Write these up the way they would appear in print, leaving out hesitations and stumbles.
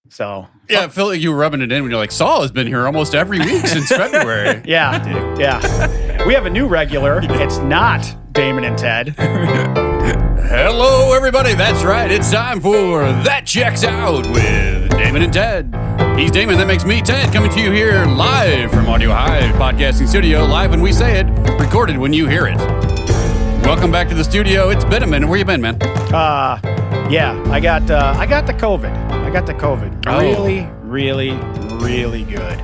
So Yeah, I feel like you were rubbing it in when you're like, Saul has been here almost every week since February. yeah, dude, yeah. We have a new regular. It's not Damon and Ted. Hello, everybody. That's right. It's time for That Checks Out with Damon and Ted. He's Damon. That makes me Ted, coming to you here live from Audiohive Podcasting Studio. Live when we say it, recorded when you hear it. Welcome back to the studio. It's been a minute. Where you been, man? Yeah, I got the COVID. I got the COVID. Really good.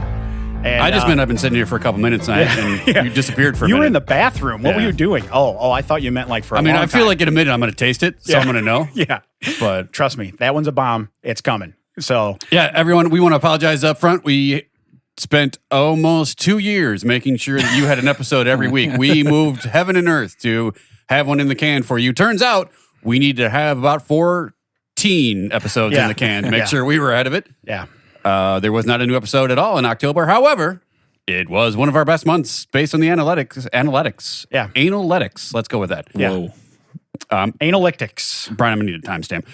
And I just meant I've been sitting here for a couple minutes and you disappeared for a minute. You were in the bathroom. What were you doing? Oh, I thought you meant like for a long time. I feel like in a minute I'm going to taste it, so I'm going to know. Yeah. But trust me, that one's a bomb. It's coming. So yeah, everyone, we want to apologize up front. We spent almost 2 years making sure that you had an episode every week. We moved heaven and earth to have one in the can for you. Turns out we need to have about 14 episodes in the can to make sure we were ahead of it. Yeah. There was not a new episode at all in October. However, it was one of our best months based on the analytics. Yeah. Analytics. Let's go with that. Yeah. Whoa. Analytics. Brian, I'm going to need a timestamp.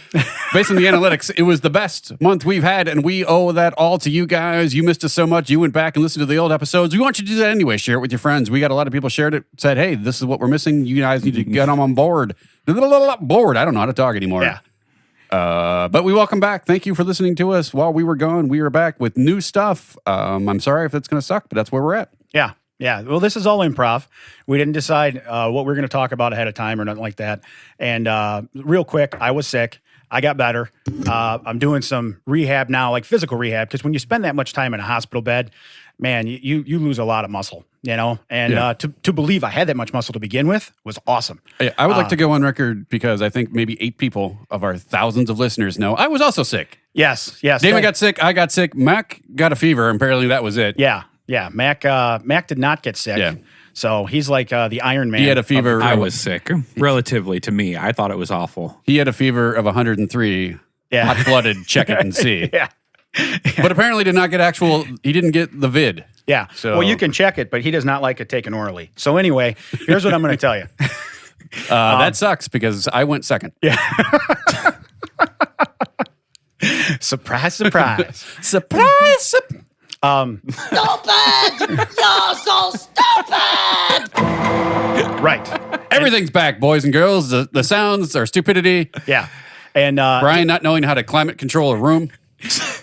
Based on the analytics, it was the best month we've had, and we owe that all to you guys. You missed us so much. You went back and listened to the old episodes. We want you to do that anyway. Share it with your friends. We got a lot of people shared it, said, hey, this is what we're missing. You guys need to get them on board. Board. I don't know how to talk anymore. Yeah. But we welcome back. Thank you for listening to us while we were gone. We are back with new stuff. I'm sorry if it's going to suck, but that's where we're at. Yeah. Yeah. Well, this is all improv. We didn't decide what we're going to talk about ahead of time or nothing like that. And real quick, I was sick. I got better. I'm doing some rehab now, like physical rehab, because when you spend that much time in a hospital bed, man, you lose a lot of muscle, you know? And to believe I had that much muscle to begin with was awesome. I would like to go on record because I think maybe 8 people of our thousands of listeners know I was also sick. Yes. Damon got sick. I got sick. Mac got a fever. Apparently that was it. Yeah. Mac did not get sick. Yeah. So he's like the Iron Man. He had a fever. I was sick. Relatively to me, I thought it was awful. He had a fever of 103. Yeah. Hot-blooded. Check it and see. Yeah. But apparently did not get he didn't get the vid. Yeah. So, well, you can check it, but he does not like it taken orally. So anyway, here's what I'm going to tell you. That sucks because I went second. Yeah. Surprise. Surprise. Stupid! You're so stupid! Right. Everything's back, boys and girls. The sounds, our stupidity. Yeah. And Brian not knowing how to climate control a room.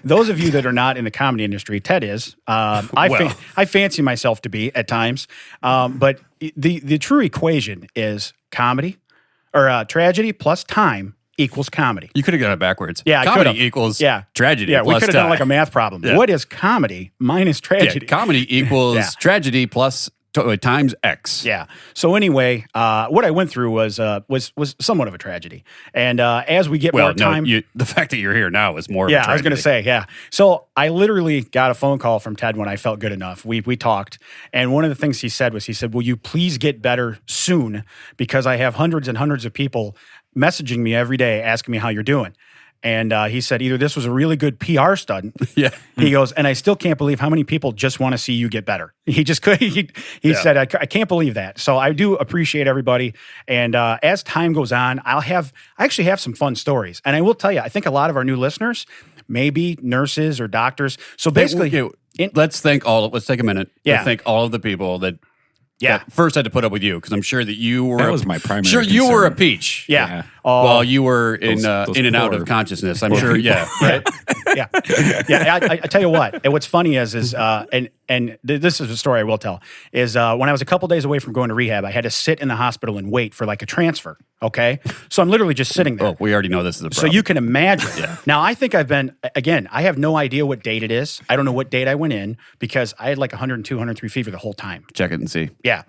those of you that are not in the comedy industry, Ted is. I fancy myself to be at times. But the true equation is comedy or tragedy plus time equals comedy. You could have got it backwards. Yeah, comedy equals tragedy. Yeah, we plus could have time. done like a math problem. Yeah. What is comedy minus tragedy? Yeah, comedy equals tragedy plus times X. Yeah. So anyway, what I went through was somewhat of a tragedy. And as we get more time, the fact that you're here now is more. Yeah, of a tragedy. I was going to say, yeah. So I literally got a phone call from Ted when I felt good enough. We talked, and one of the things he said, "Will you please get better soon? Because I have hundreds and hundreds of people messaging me every day asking me how you're doing." And he said, either this was a really good PR stunt. Yeah. He goes, and I still can't believe how many people just want to see you get better. He just could. He said, I can't believe that. So I do appreciate everybody. And as time goes on, I actually have some fun stories. And I will tell you, I think a lot of our new listeners may be nurses or doctors. So basically, let's take a minute to thank all of the people that first had to put up with you, because I'm sure that you were. That was my primary Sure, concern. you were a peach. Yeah. While you were in those and out poor- of consciousness, I'm sure. Yeah. Right. Yeah. I tell you what. And what's funny is this is a story I will tell. Is when I was a couple days away from going to rehab, I had to sit in the hospital and wait for like a transfer. Okay, so I'm literally just sitting there. Oh, we already know this is a problem. So you can imagine. Now I think I've been I have no idea what date it is. I don't know what date I went in because I had like 102, 103 fever the whole time. Check it and see. Yeah.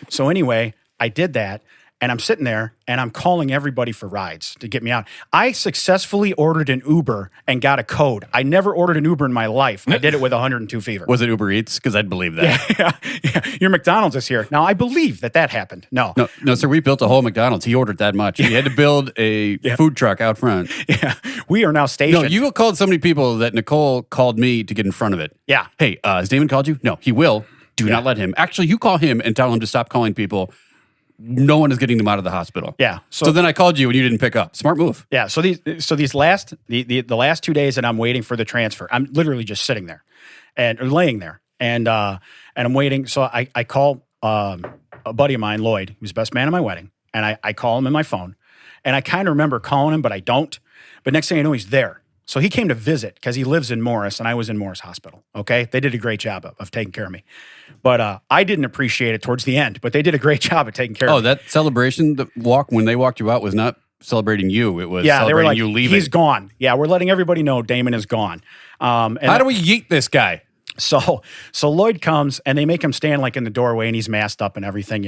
So anyway, I did that. And I'm sitting there and I'm calling everybody for rides to get me out. I successfully ordered an Uber and got a code. I never ordered an Uber in my life. I did it with 102 fever. Was it Uber Eats? Because I'd believe that. Yeah. Your McDonald's is here. Now, I believe that happened. No, sir. We built a whole McDonald's. He ordered that much. He had to build a food truck out front. Yeah. We are now stationed. No, you called so many people that Nicole called me to get in front of it. Yeah. Hey, has Damon called you? No, he will. Do not let him. Actually, you call him and tell him to stop calling people no one is getting them out of the hospital. Yeah. So then I called you and you didn't pick up. Smart move. Yeah. So these last the last 2 days that I'm waiting for the transfer, I'm literally just sitting there and or laying there, and I'm waiting. So I call a buddy of mine, Lloyd, who's the best man at my wedding, and I call him in my phone, and I kind of remember calling him, but I don't. But next thing I know, he's there. So he came to visit because he lives in Morris, and I was in Morris Hospital. Okay, they did a great job of taking care of me, but I didn't appreciate it towards the end. But they did a great job of taking care of me. Oh, that celebration, the walk when they walked you out was not celebrating you. It was They were celebrating like, you leaving. he's gone. Yeah, we're letting everybody know Damon is gone. And How do we yeet this guy? So Lloyd comes and they make him stand like in the doorway, and he's masked up and everything,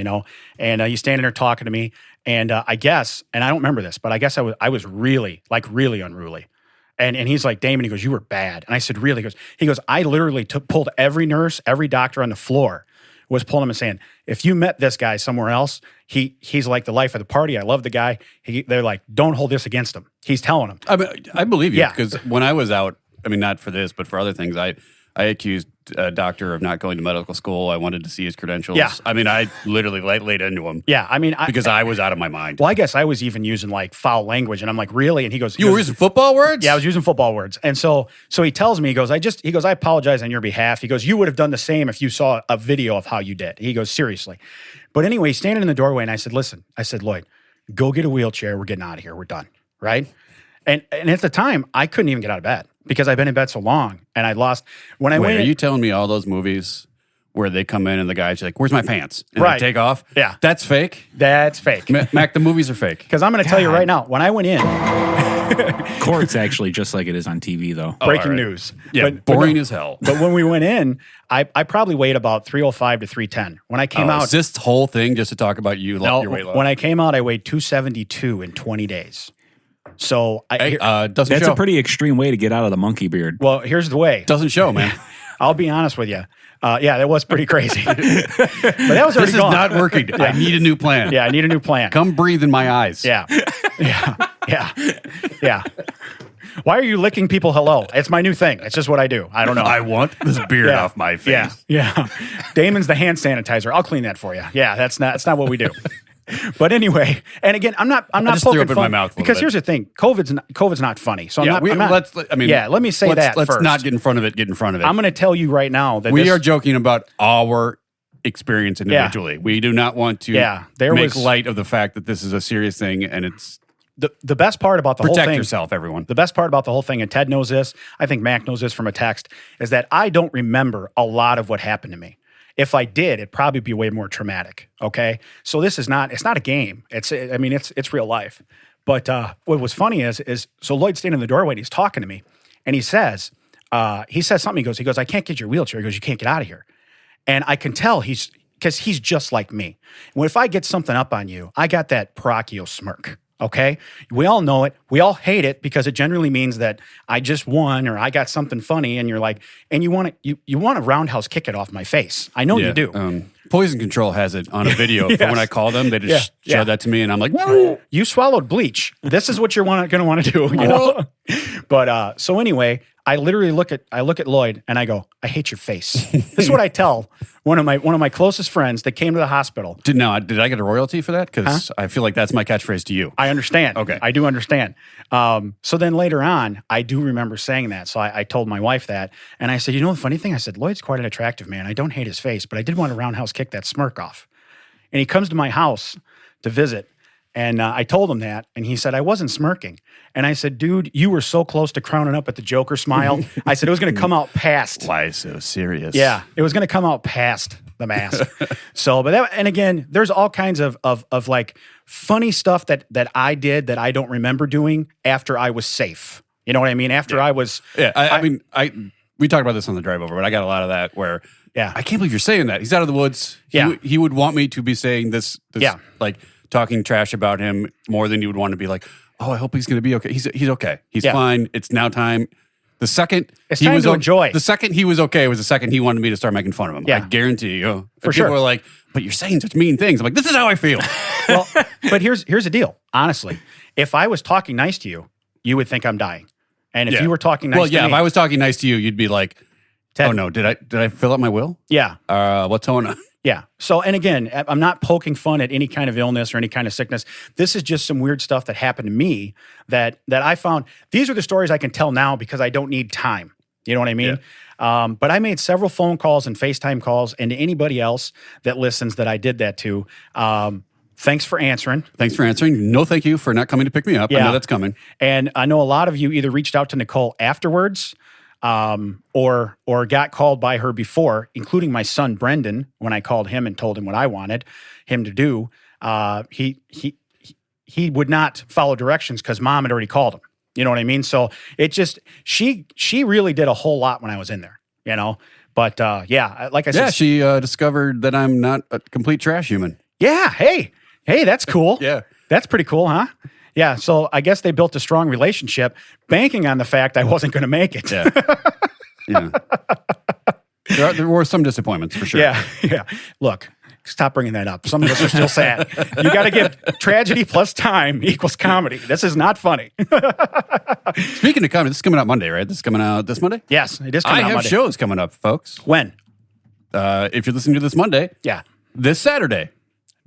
and he's standing there talking to me. And I guess, and I don't remember this, but I guess I was really unruly. And he's like, Damon, he goes, you were bad. And I said, really? He goes, I literally pulled every nurse, every doctor on the floor was pulling him and saying, if you met this guy somewhere else, he's like the life of the party. I love the guy. They're like, don't hold this against him. He's telling them. I mean, I believe you Yeah. because when I was out, I mean, not for this, but for other things, I accused a doctor of not going to medical school. I wanted to see his credentials. Yeah. I mean, I literally laid into him. Yeah, I mean, Because I was out of my mind. well, I guess I was even using like foul language, and I'm like, really? And he goes, You were using football words? Yeah, I was using football words. And so he tells me, he goes, I apologize on your behalf. He goes, you would have done the same if you saw a video of how you did. He goes, seriously. But anyway, he's standing in the doorway, and I said, listen, Lloyd, go get a wheelchair. We're getting out of here. We're done. Right? And at the time, I couldn't even get out of bed because I've been in bed so long, and I lost. When I went Are you telling me all those movies where they come in and the guy's like, where's my pants? And Right. they take off? Yeah. That's fake? That's fake. Mac, the movies are fake. Because I'm going to tell you right now, when I went in, Court's actually just like it is on TV, though. breaking all right. news. Yeah, But boring no. as hell. But when we went in, I probably weighed about 305 to 310. When I came out, Is this whole thing just to talk about your weight loss? when I came out, I weighed 272 in 20 days. So Hey, doesn't That's show. a pretty extreme way to get out of the monkey beard. well, here's the way. Doesn't show, man. I'll be honest with you. Yeah, that was pretty crazy. But that was already This is gone. not working. I need a new plan. Yeah, I need a new plan. Come breathe in my eyes. Yeah. Yeah. Why are you licking people hello? It's my new thing. It's just what I do. I don't know. I want this beard Yeah. off my face. Yeah. Damon's the hand sanitizer. I'll clean that for you. Yeah, that's not what we do. But anyway, and again, I'm not just threw poking up in fun my mouth a little because bit. here's the thing: COVID's not funny. So Yeah, I'm not. Let me say that let's first. not get in front of it. Get in front of it. I'm going to tell you right now that we are joking about our experience Yeah. individually. We do not want to there make was- light of the fact that this is a serious thing and it's the best part about the whole protect thing. yourself, everyone. The best part about the whole thing, and Ted knows this, I think Mac knows this from a text, is that I don't remember a lot of what happened to me. If I did, it'd probably be way more traumatic. Okay, so it's not a game. It's real life. But what was funny is so Lloyd's standing in the doorway and he's talking to me, and he says something. He goes, I can't get your wheelchair. He goes, you can't get out of here. And I can tell because he's just like me. When if I get something up on you, I got that parochial smirk. Okay, we all know it. We all hate it because it generally means that I just won or I got something funny, and you're like, and you want to roundhouse kick it off my face. I know you do. Poison Control has it on a video. Yes. For when I call them, they just Yeah. showed that to me, and I'm like, no. You swallowed bleach. This is what you're going to want to do. You know. But so anyway, I literally look at Lloyd and I go, I hate your face. This is what I tell one of my closest friends that came to the hospital. Did I get a royalty for that? Because I feel like that's my catchphrase to you. I understand. Okay. I do understand. So then later on, I do remember saying that. So I told my wife that. And I said, you know the funny thing? I said, Lloyd's quite an attractive man. I don't hate his face, but I did want to roundhouse kick that smirk off. And he comes to my house to visit. And I told him that. And he said, I wasn't smirking. And I said, dude, you were so close to crowning up at the Joker smile. I said, it was going to come out past. Why so serious? Yeah, it was going to come out past the mask. So, but that, and again, there's all kinds of like funny stuff that I did that I don't remember doing after I was safe. You know what I mean? After I was. Yeah, I mean, we talked about this on the drive over, but I got a lot of that where, Yeah. I can't believe you're saying that. He's out of the woods. Yeah. He would want me to be saying this Yeah. like talking trash about him more than you would want to be like, oh, I hope he's going to be okay. He's okay. He's Yeah. fine. It's now time. The second It's time to enjoy. The second he was okay was the second he wanted me to start making fun of him. Yeah. I guarantee you. For People sure. are like, but you're saying such mean things. I'm like, this is how I feel. Well, but here's the deal. Honestly, if I was talking nice to you, you would think I'm dying. And if Yeah. you were talking nice to me. if I was talking nice to you, you'd be like, Ted, oh no, did I fill out my will? Yeah. What's going on? Yeah. So, and again, I'm not poking fun at any kind of illness or any kind of sickness. This is just some weird stuff that happened to me that I found. These are the stories I can tell now because I don't need time. You know what I mean? Yeah. But I made several phone calls and FaceTime calls, and to anybody else that listens that I did that to, thanks for answering. Thanks for answering. No, thank you for not coming to pick me up. Yeah. I know that's coming. And I know a lot of you either reached out to Nicole afterwards, or got called by her before, including my son Brendan. When I called him and told him what I wanted him to do, he would not follow directions because Mom had already called him. You know what I mean? So it just she really did a whole lot when I was in there. You know, but yeah, like I said, she discovered that I'm not a complete trash human. Yeah. Hey, that's cool. Yeah, that's pretty cool, huh? Yeah, so I guess they built a strong relationship, banking on the fact I wasn't going to make it. Yeah. Yeah. There were some disappointments for sure. Yeah. Look, stop bringing that up. Some of us are still sad. You got to give tragedy plus time equals comedy. This is not funny. Speaking of comedy, this is coming out Monday, right? This is coming out this Monday? Yes, it is coming out Monday. I have shows coming up, folks. When? If you're listening to this Monday. Yeah. This Saturday.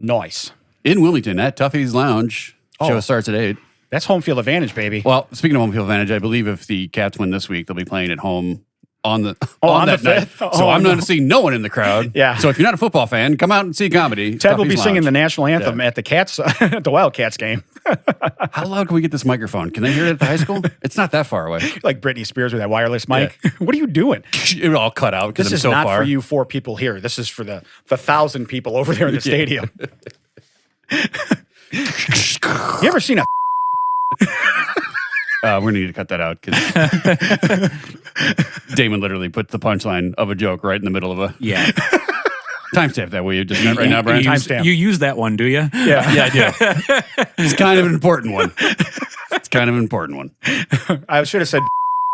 Nice. In Wilmington at Tuffy's Lounge. Oh. Show starts at 8. That's home field advantage, baby. Well, speaking of home field advantage, I believe if the Cats win this week, they'll be playing at home on that night. So I'm going to see no one in the crowd. Yeah. So if you're not a football fan, come out and see comedy. Ted will be singing the national anthem at the Cats, at the Wildcats game. How loud can we get this microphone? Can they hear it at the high school? It's not that far away. Like Britney Spears with that wireless mic. Yeah. What are you doing? It all cut out because I'm so far. This is not for you 4 people here. This is for the 1,000 people over there in the stadium. You ever seen a we're going to need to cut that out because Damon literally put the punchline of a joke right in the middle of a... Yeah. Timestamp that, will you? Just right now, Brian? Timestamp. You use that one, do you? Yeah. I do. It's kind of an important one. I should have said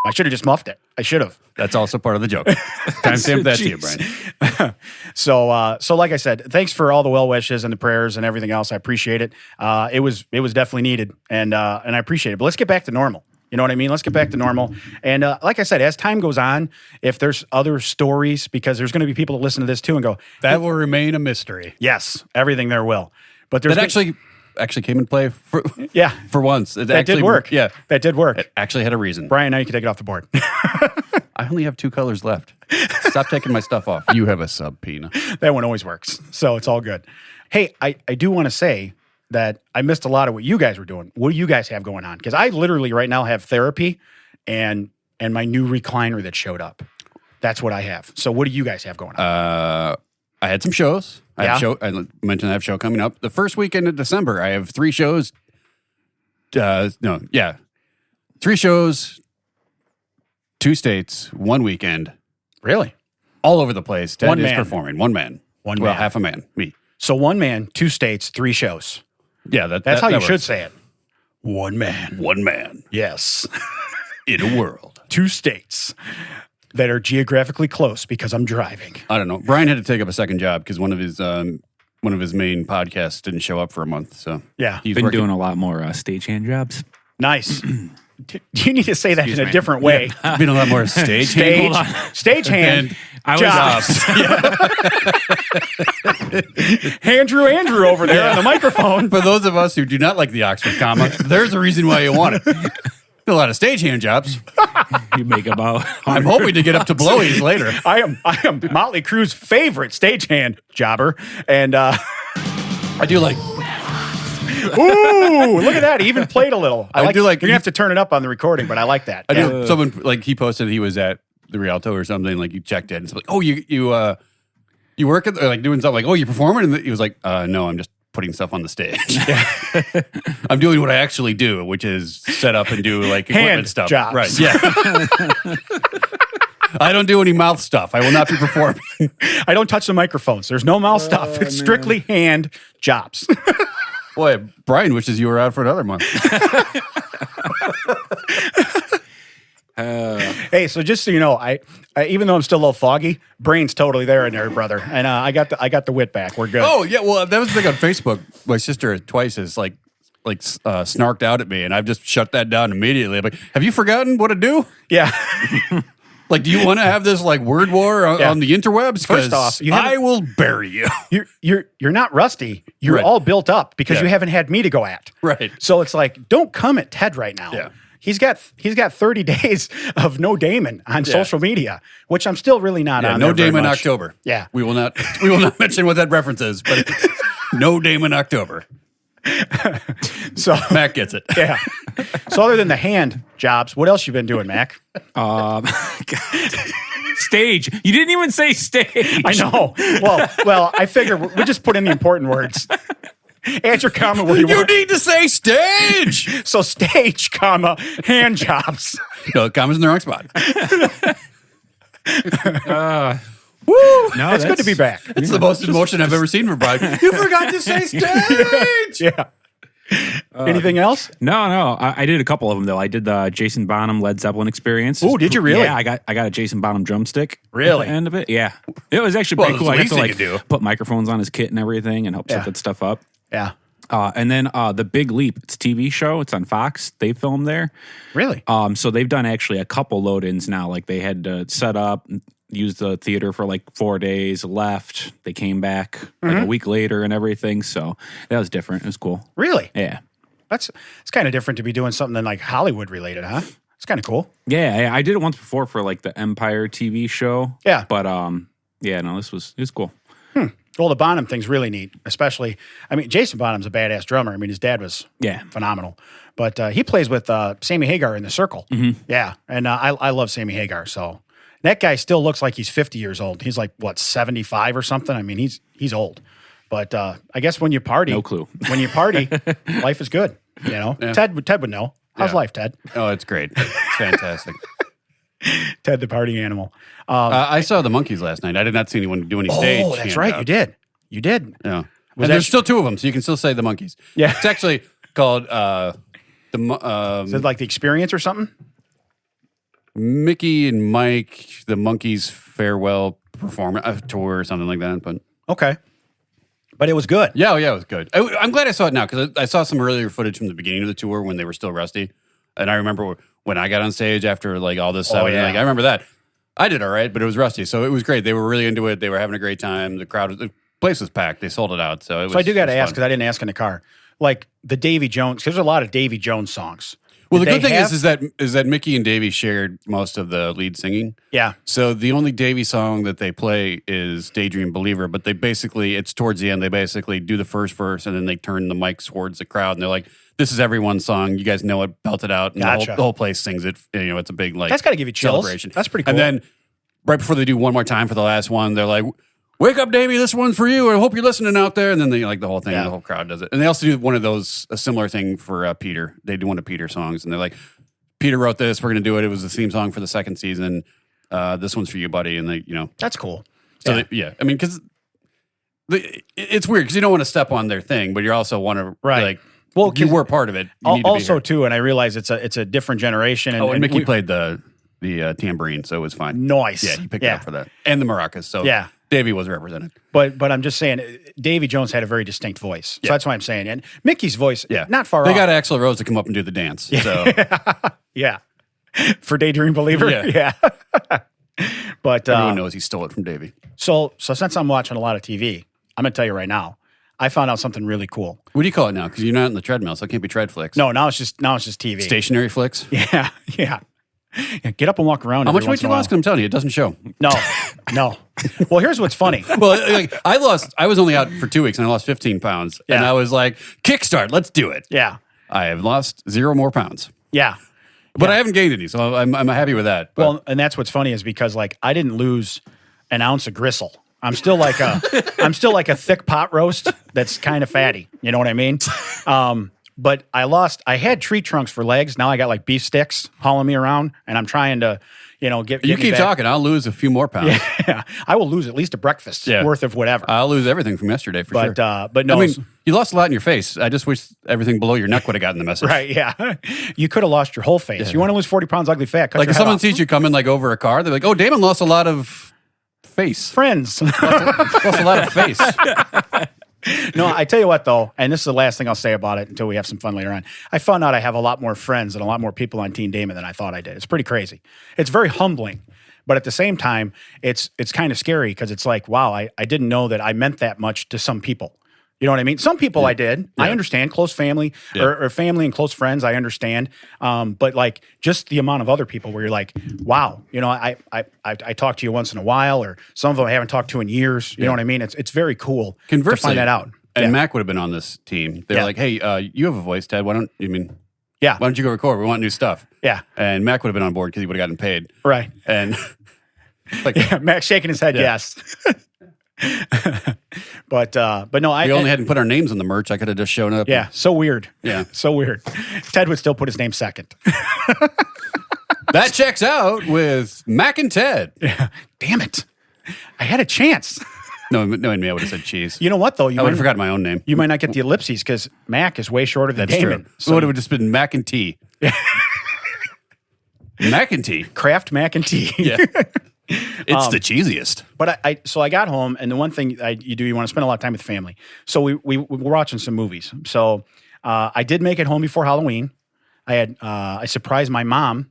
I should have just muffed it. I should have. That's also part of the joke. Timestamp that to you, Brian. So like I said, thanks for all the well wishes and the prayers and everything else. I appreciate it. It was definitely needed, and I appreciate it. But let's get back to normal. You know what I mean? Let's get back to normal. And like I said, as time goes on, if there's other stories, because there's going to be people that listen to this too and go, that will remain a mystery. Yes, everything there will. But there's actually came in play for once. That did work. Yeah, that did work. It actually had a reason. Brian, now you can take it off the board. I only have 2 colors left. Stop taking my stuff off. You have a subpoena. That one always works. So it's all good. Hey, I do want to say that I missed a lot of what you guys were doing. What do you guys have going on? Because I literally right now have therapy and my new recliner that showed up. That's what I have. So what do you guys have going on? I had some shows. I mentioned I have a show coming up. The first weekend of December, I have 3 shows. 3 shows, 2 states, 1 weekend. Really? All over the place. Ted is man. Performing. One man. Well, half a man. Me. So 1 man, 2 states, 3 shows. Yeah, that's how you works. should say it. 1 man. 1 man. Yes. In a world. 2 states that are geographically close because I'm driving. I don't know. Brian had to take up a second job because one of his main podcasts didn't show up for a month. So yeah, he's been doing a lot more stagehand jobs. Nice. You need to say that in a different way. Yeah. Been a lot more stagehand jobs. Andrew over there on the microphone. For those of us who do not like the Oxford comma, there's a reason why you want it. A lot of stagehand jobs. You make about. I'm hoping to get up to blowies later. I am Motley Crue's favorite stagehand jobber, and I do like. Ooh, look at that! He even played a little. You're gonna have to turn it up on the recording, but I like that. I do. Someone he posted he was at the Rialto or something. Like you checked in, and it's like, oh, you work at doing something like, oh, you performing, and he was like, no, I'm just putting stuff on the stage. I'm doing what I actually do, which is set up and do equipment hand stuff. Jobs. Right? Yeah. I don't do any mouth stuff. I will not be performing. I don't touch the microphones. There's no mouth stuff. It's strictly hand jobs. Boy, Brian wishes you were out for another month. Hey, so just so you know, I even though I'm still a little foggy, brain's totally there in there, brother, and I got the wit back. We're good. Oh yeah, well that was the thing on Facebook. My sister twice has snarked out at me, and I've just shut that down immediately. I'm like, have you forgotten what to do? Yeah. Like, do you want to have this like word war on the interwebs? First off, I will bury you. You're not rusty. You're Right. all built up because Yeah. you haven't had me to go at. Right. So it's like, don't come at Ted right now. Yeah. He's got 30 days of no Damon on social media, which I'm still really not on. No there very Damon much. October. Yeah. We will not mention what that reference is, but no Damon October. So Mac gets it. yeah. So other than the hand jobs, what else you been doing, Mac? Stage. You didn't even say stage. I know. Well, I figure we just put in the important words. Answer comment where you You want. need to say stage. So stage, comma, hand jobs. No, comma's in the wrong spot. Woo! No, It's good to be back. It's the most emotion I've ever seen from Brian. You forgot to say stage. Yeah. Anything else? No. I did a couple of them though. I did the Jason Bonham Led Zeppelin experience. Ooh, did you really? Yeah, I got a Jason Bonham drumstick. Really? At the end of it. Yeah, it was actually Well, pretty cool. it's I the got to least you like could do. put microphones on his kit and everything and help set Yeah. that stuff up. Yeah. And then the Big Leap. It's a TV show. It's on Fox. They filmed there. Really? So they've done actually a couple load-ins now. Like they had to set up, use the theater for like 4 days, left. They came back like a week later and everything. So that was different. It was cool. Really? Yeah. It's kind of different to be doing something like Hollywood related, huh? It's kind of cool. Yeah, I did it once before for like the Empire TV show. Yeah. But yeah, no, it was cool. Well, the Bonham thing's really neat, especially, I mean, Jason Bonham's a badass drummer. I mean, his dad was Yeah. phenomenal. But he plays with Sammy Hagar in The Circle. Yeah. And I love Sammy Hagar. So that guy still looks like he's 50 years old. He's like, what, 75 or something? I mean, he's old. But I guess when you party. No clue. When you party, life is good. You know? Yeah. Ted would know. How's Yeah. life, Ted? Oh, it's great. It's fantastic. Ted the party animal. I saw the Monkeys last night. I did not see anyone do any stage. Oh, that's hand right. job. You did. You did. Yeah. Was And that there's still two of them, so you can still say the Monkeys. Yeah. It's actually called Is it like the experience or something? Mickey and Mike, the Monkeys farewell performance tour or something like that. But Okay. But it was good. yeah, it was good. I'm glad I saw it now because I saw some earlier footage from the beginning of the tour when they were still rusty. And I remember when I got on stage after like all this stuff. yeah. Like, I remember that. I did all right, but it was rusty. So it was great. They were really into it. They were having a great time. The place was packed. They sold it out. So it was. So I do got to it was ask fun. because I didn't ask in the car. Like the Davy Jones, because there's a lot of Davy Jones songs. Well, the Did good they thing have- is that Mickey and Davey shared most of the lead singing. Yeah. So the only Davey song that they play is Daydream Believer, but they basically, it's towards the end, they basically do the first verse and then they turn the mic towards the crowd and they're like, this is everyone's song. You guys know it, belt it out. And Gotcha. the whole place sings it. You know, it's a big like That's got to give you chills. celebration. That's pretty cool. And then right before they do one more time for the last one, they're like, wake up, Davey, this one's for you. I hope you're listening out there. And then they like the whole thing, Yeah. the whole crowd does it. And they also do one of those, a similar thing for Peter. They do one of Peter's songs and they're like, Peter wrote this. We're going to do it. It was the theme song for the second season. This one's for you, buddy. And they, you know, That's cool. so Yeah. yeah. I mean, because it's weird because you don't want to step on their thing, but you also want to Right. like, Well, you were part of it. You need to be Also, here. too, and I realize it's a different generation. And, Oh, and Mickey we- played the tambourine, so it was fine. Nice. Yeah, he picked it up for that, and the maracas. So Yeah. Davey was represented. But I'm just saying, Davy Jones had a very distinct voice. So that's why I'm saying. And Mickey's voice, Yeah, not far They off. got Axl Rose to come up and do the dance. So Yeah. For Daydream Believer? Yeah. But everyone knows he stole it from Davey. so since I'm watching a lot of TV, I'm going to tell you right now, I found out something really cool. What do you call it now? Because you're not in the treadmill, so it can't be tread flicks. No, now it's just TV. Stationary flicks. Yeah. Get up and walk around. How every much once weight in you a lost? 'Cause I'm telling you, it doesn't show. while. No. Well, here's what's funny. Well, like I was only out for 2 weeks and I lost 15 pounds. And Yeah. I was like, kickstart, let's do it. Yeah. I have lost 0 more pounds, Yeah. but I haven't gained any, so I'm happy with that. But Well, and that's what's funny is because like I didn't lose an ounce of gristle. I'm still like a thick pot roast that's kind of fatty. You know what I mean? But I had tree trunks for legs. Now I got like beef sticks hauling me around, and I'm trying to, get you me keep back. talking, I'll lose a few more pounds. Yeah, I will lose at least a breakfast worth of whatever. I'll lose everything from yesterday for sure. But no, I mean, you lost a lot in your face. I just wish everything below your neck would have gotten the message. right? Yeah, you could have lost your whole face. You want to lose 40 pounds, ugly fat? Cut Like your if head someone off. sees you coming like over a car, they're like, "Oh, Damon lost a lot of face. friends. Lost a lot of face." No, I tell you what, though, and this is the last thing I'll say about it until we have some fun later on. I found out I have a lot more friends and a lot more people on Team Damon than I thought I did. It's pretty crazy. It's very humbling. But at the same time, it's kind of scary because it's like, wow, I didn't know that I meant that much to some people. You know what I mean? Some people I did. I understand close family or family and close friends. I understand. But like just the amount of other people where you're like, wow, you know, I talk to you once in a while, or some of them I haven't talked to in years. You know what I mean? It's very cool to find that out. And Mac would have been on this team. They're like, hey, you have a voice, Ted. Why don't you go record? We want new stuff. Yeah. And Mac would have been on board because he would have gotten paid. Right. And like, Mac shaking his head, yes. But no, we only hadn't put our names on the merch. I could have just shown up. Yeah, so weird. Yeah. So weird. Ted would still put his name second. That checks out with Mac and Ted. Yeah. Damn it. I had a chance. Knowing me, I would have said cheese. You know what, though? I would have forgotten my own name. You might not get the ellipses because Mac is way shorter than Damon. True. So it would have just been Mac and T. Mac and T. Kraft Mac and Tea. Yeah. It's the cheesiest. But I got home, and the one thing you want to spend a lot of time with family. So we were watching some movies. So I did make it home before Halloween. I surprised my mom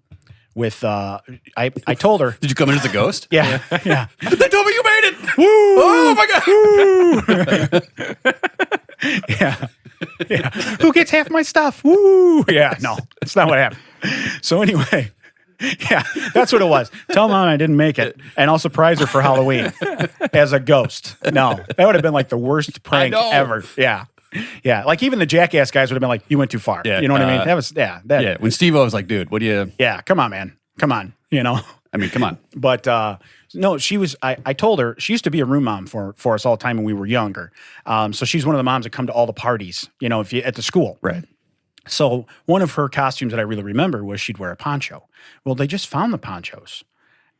with I told her. Did you come in as a ghost? Yeah. Yeah. They told me you made it. Woo! Oh my god. Yeah. Yeah. Who gets half my stuff? Woo! Yeah. No, that's not what happened. So anyway. Yeah, that's what it was. Tell Mom I didn't make it, and I'll surprise her for Halloween as a ghost. No, that would have been like the worst prank ever. Yeah. Yeah, like even the Jackass guys would have been like, you went too far. Yeah, you know what I mean? That was, when Steve-O was like, dude, what do you... Yeah, come on, man. Come on, you know? I mean, come on. But no, she was, I told her, she used to be a room mom for us all the time when we were younger. So she's one of the moms that come to all the parties, you know, at the school. Right. So one of her costumes that I really remember was she'd wear a poncho. Well, they just found the ponchos.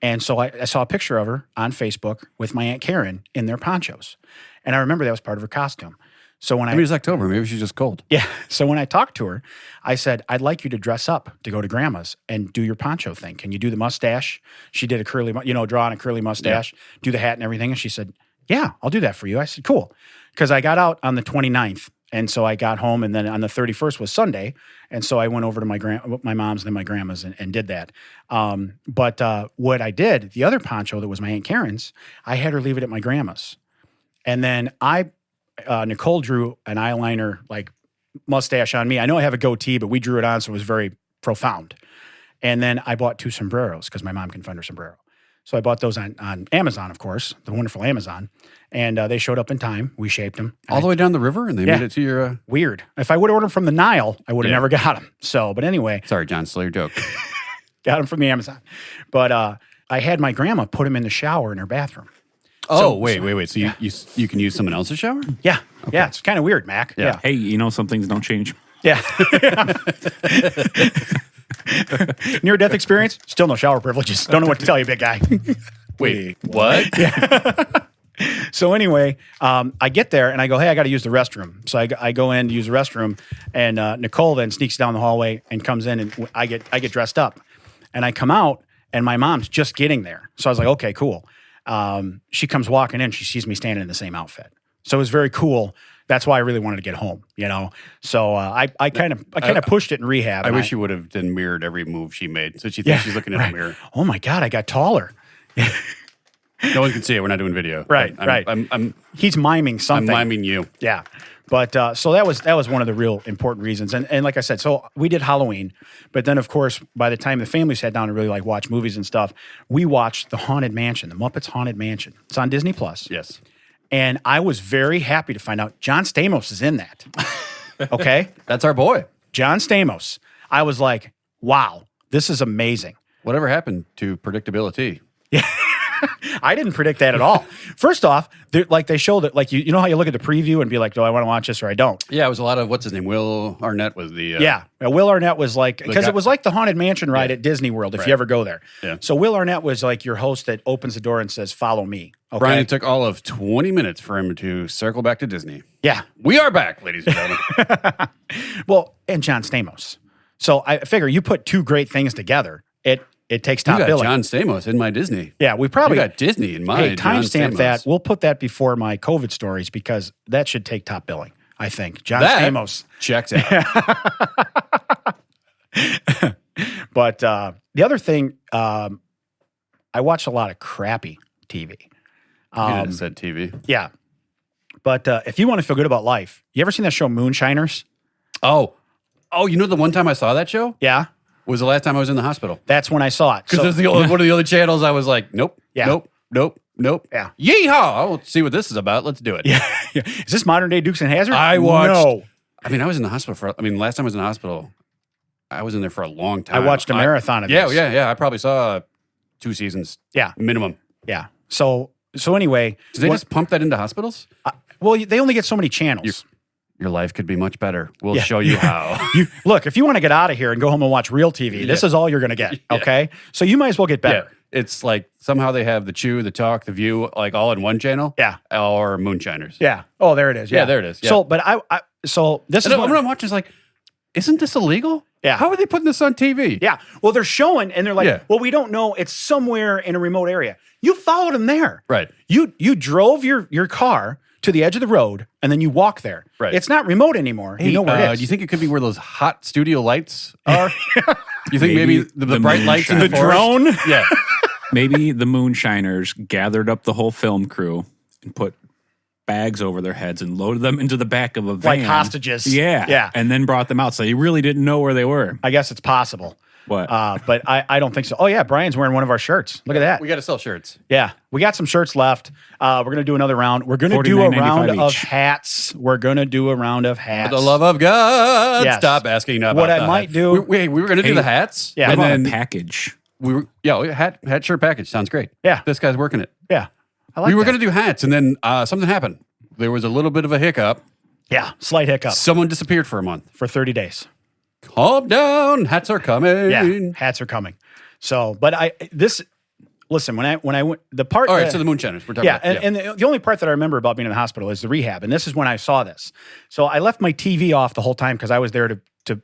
And so I saw a picture of her on Facebook with my Aunt Karen in their ponchos. And I remember that was part of her costume. So when maybe it was October. Maybe she's just cold. Yeah. So when I talked to her, I said, I'd like you to dress up to go to Grandma's and do your poncho thing. Can you do the mustache? She did a curly, draw on a curly mustache, do the hat and everything. And she said, yeah, I'll do that for you. I said, cool. Because I got out on the 29th. And so I got home, and then on the 31st was Sunday. And so I went over to my mom's and then my grandma's and did that. But what I did, the other poncho that was my Aunt Karen's, I had her leave it at my grandma's. And then Nicole drew an eyeliner, like mustache on me. I know I have a goatee, but we drew it on, so it was very profound. And then I bought 2 sombreros because my mom can find her sombrero. So I bought those on Amazon, of course, the wonderful Amazon. And they showed up in time. We shaped them. All the way down the river, and they made it to your... Weird. If I would have ordered from the Nile, I would have never got them. So, but anyway. Sorry, John, still your joke. Got them from the Amazon. But I had my grandma put them in the shower in her bathroom. Oh, wait. So you can use someone else's shower? Yeah. Okay. Yeah, it's kind of weird, Mac. Yeah. Hey, some things don't change. Yeah. Near-death experience? Still no shower privileges. Don't know what to tell you, big guy. Wait, what? Yeah. So anyway, I get there and I go, hey, I got to use the restroom. So I go in to use the restroom, and Nicole then sneaks down the hallway and comes in, and I get dressed up, and I come out, and my mom's just getting there. So I was like, okay, cool. She comes walking in, she sees me standing in the same outfit. So it was very cool. That's why I really wanted to get home, So I kind of pushed it in rehab. I wish you would have done mirrored every move she made, so she thinks she's looking in a mirror. Oh my God, I got taller. No one can see it. We're not doing video. Right. He's miming something. I'm miming you. Yeah. But so that was one of the real important reasons. And like I said, so we did Halloween, but then of course, by the time the family sat down to really like watch movies and stuff, we watched The Haunted Mansion, The Muppets Haunted Mansion. It's on Disney Plus. Yes. And I was very happy to find out John Stamos is in that. Okay? That's our boy. John Stamos. I was like, wow, this is amazing. Whatever happened to predictability? Yeah. I didn't predict that at all. First off, they showed it, like you know how you look at the preview and be like, do I want to watch this or I don't? Yeah, it was a lot of, what's his name? Will Arnett was the... Will Arnett was like, because it was like the Haunted Mansion ride at Disney World, if you ever go there. Yeah. So Will Arnett was like your host that opens the door and says, follow me. Okay? Brian, it took all of 20 minutes for him to circle back to Disney. Yeah. We are back, ladies and gentlemen. Well, and John Stamos. So I figure you put 2 great things together, it takes top billing. John Stamos in my Disney. Yeah, we probably got Disney in my. Hey, timestamp that. We'll put that before my COVID stories because that should take top billing. I think John Stamos checks out. But the other thing, I watch a lot of crappy TV. You didn't said TV. Yeah. But if you want to feel good about life, you ever seen that show Moonshiners? Oh, you know the one time I saw that show Yeah. was the last time I was in the hospital. That's when I saw it. Because So, there's one of the other channels I was like, nope, Yeah. nope. Yeah. Yeehaw! I will see what this is about. Let's do it. yeah. Is this modern day Dukes and Hazzard? I watched- No. I mean, I was in the hospital last time I was in the hospital, I was in there for a long time. I watched a marathon of Yeah, this. yeah. I probably saw 2 seasons. Yeah. Minimum. Yeah. So anyway. Did they what- just pump that into hospitals? well, they only get so many channels. Your life could be much better. We'll Yeah. show you how. Look, if you want to get out of here and go home and watch real TV, this is all you're going to get. Yeah. Okay. So you might as well get better. Yeah. It's like somehow they have the Chew, the Talk, the View, like all in one channel. Yeah. Or Moonshiners. Yeah. Oh, there it is. Yeah, there it is. Yeah. So, but so this is And what when I'm watching, it's like, isn't this illegal? Yeah. How are they putting this on TV? Yeah. Well, they're showing and they're like, Yeah. well, we don't know. It's somewhere in a remote area. You followed them there. Right. You drove your car to the edge of the road and then you walk there. Right. It's not remote anymore. You know where it is. Do you think it could be where those hot studio lights are? You think maybe Maybe the the bright lights in the, the forest? drone? Yeah. Maybe the Moonshiners gathered up the whole film crew and put bags over their heads and loaded them into the back of a van. Like hostages. Yeah. Yeah. And then brought them out. So you really didn't know where they were. I guess it's possible. What? But I don't think so. Oh, yeah. Brian's wearing one of our shirts. Look at that. We got to sell shirts. Yeah, we got some shirts left. We're going to do another round. We're going to do a round $49.95 of each. hats. We're going to do a round of For hats. the love of God. Yes. Stop asking about What I the might hat. do- We were going to do Hey, the hats. Yeah. How And about then a package? we were, hat shirt package. Sounds great. Yeah. This guy's working it. Yeah, I like We were that. going to do hats, and then something happened. There was a little bit of a hiccup. Yeah, slight hiccup Someone disappeared for a month. for 30 days. Calm down. Hats are coming. Yeah, hats are coming. So, but listen, when I went, the part. All right, that- so the Moonshiners. We're talking yeah, about. and the only part that I remember about being in the hospital is the rehab, and this is when I saw this. So I left my TV off the whole time because I was there to